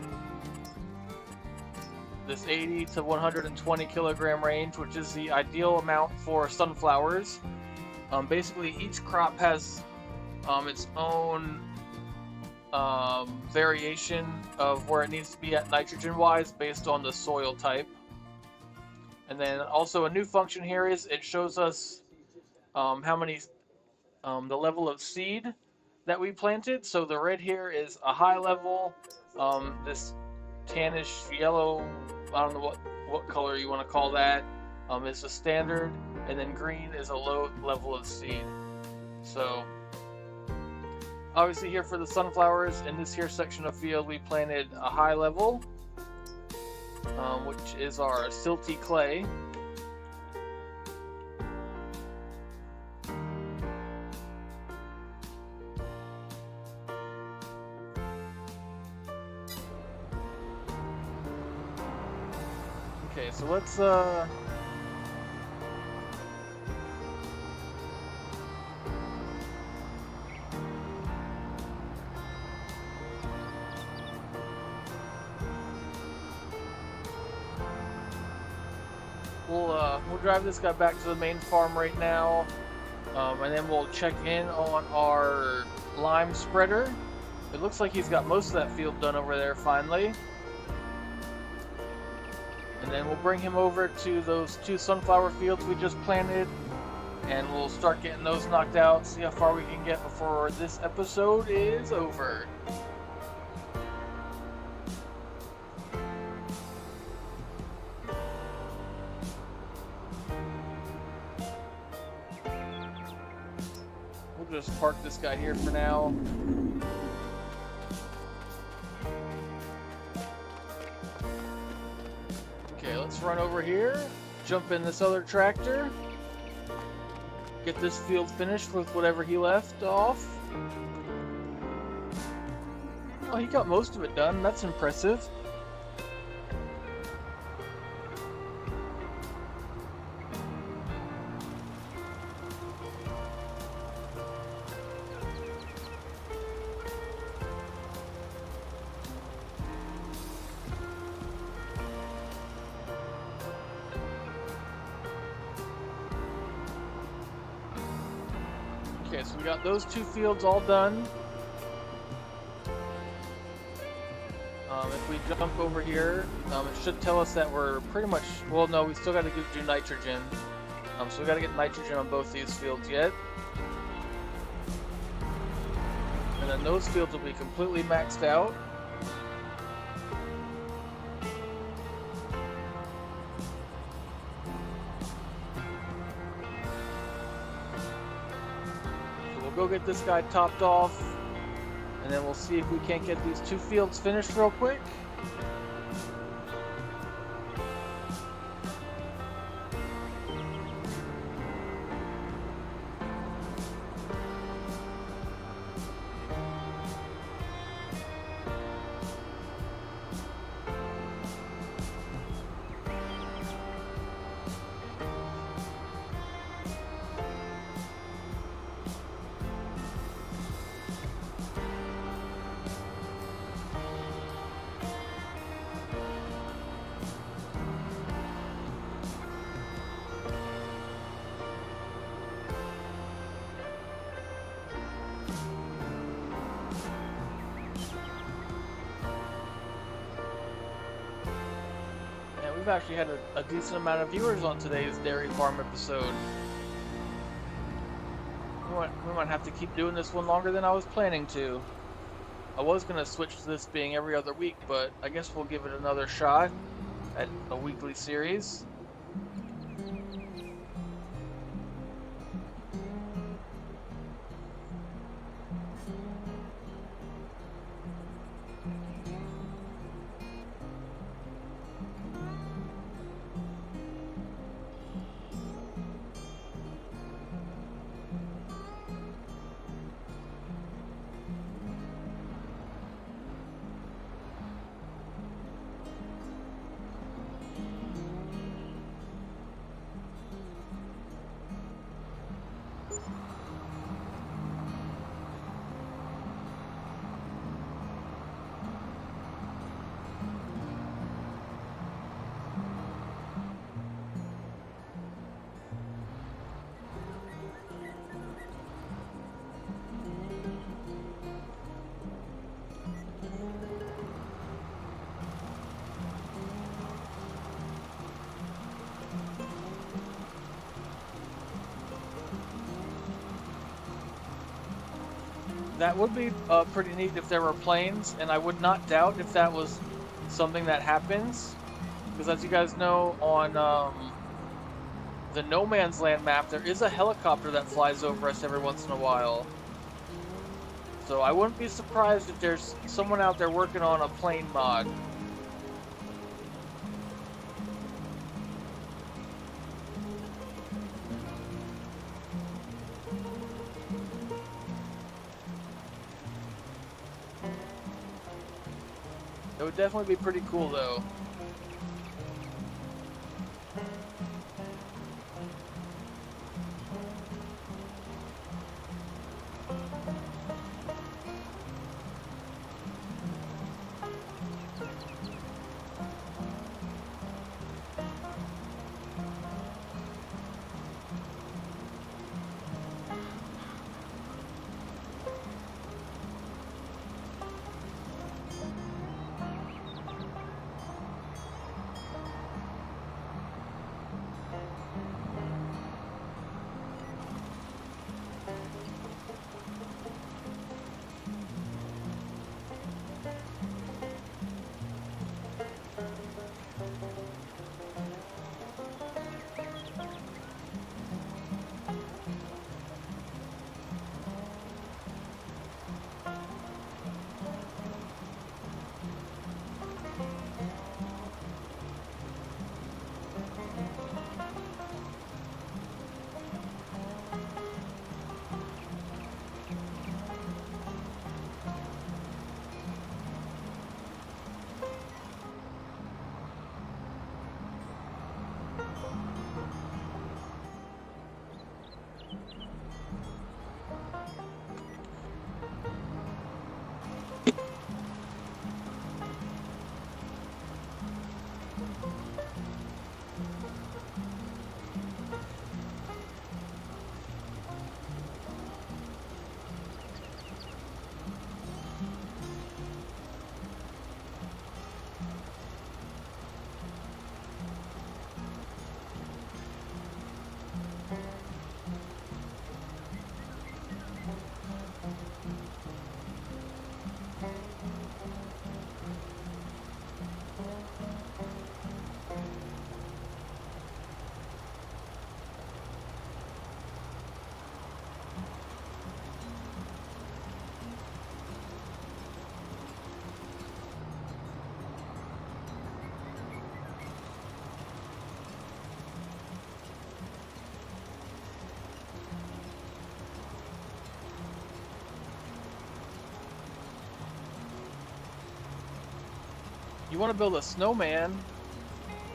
this 80 to 120 kilogram range, which is the ideal amount for sunflowers. Basically, each crop has its own variation of where it needs to be at nitrogen-wise based on the soil type. And then also a new function here is it shows us how many, the level of seed that we planted. So the red here is a high level, this tannish yellow, I don't know what color you want to call that, is the standard, and then green is a low level of seed. So obviously here for the sunflowers, in this here section of field, we planted a high level, which is our silty clay. Okay, so let's we'll drive this guy back to the main farm right now, and then we'll check in on our lime spreader. It looks like he's got most of that field done over there finally. And then we'll bring him over to those two sunflower fields we just planted, and we'll start getting those knocked out, see how far we can get before this episode is over. We'll just park this guy here for now. Okay, let's run over here, jump in this other tractor, get this field finished with whatever he left off. Oh, he got most of it done. That's impressive. Okay, so we got those two fields all done. If we jump over here, it should tell us that we're pretty much, well, no, we still got to do nitrogen. So we got to get nitrogen on both these fields yet. And then those fields will be completely maxed out. So we'll go get this guy topped off, and then we'll see if we can't get these two fields finished real quick. We've actually had a decent amount of viewers on today's dairy farm episode. We might have to keep doing this one longer than I was planning to. I was going to switch to this being every other week, but I guess we'll give it another shot at a weekly series. That would be pretty neat if there were planes, and I would not doubt if that was something that happens. Because as you guys know, on the No Man's Land map, there is a helicopter that flies over us every once in a while. So I wouldn't be surprised if there's someone out there working on a plane mod. It would definitely be pretty cool though. You want to build a snowman?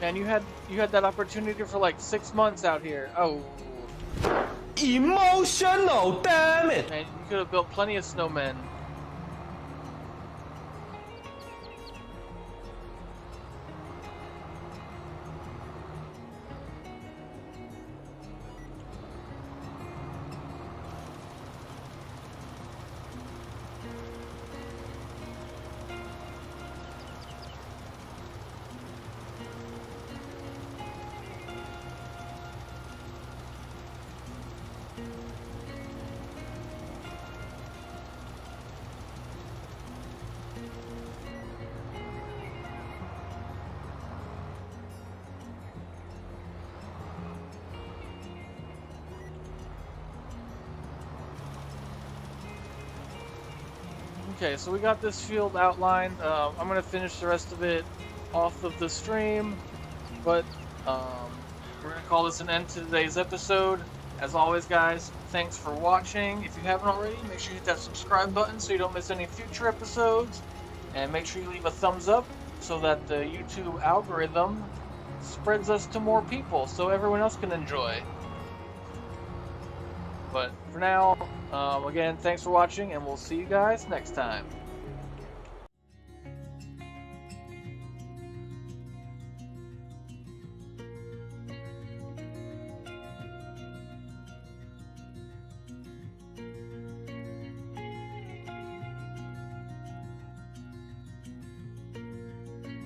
Man, you had that opportunity for like 6 months out here. Oh. Emotional, damn it! Man, you could have built plenty of snowmen. Okay, so we got this field outlined. I'm going to finish the rest of it off of the stream, but we're going to call this an end to today's episode. As always, guys, thanks for watching. If you haven't already, make sure you hit that subscribe button so you don't miss any future episodes, and make sure you leave a thumbs up so that the YouTube algorithm spreads us to more people so everyone else can enjoy. But for now, again, thanks for watching, and we'll see you guys next time.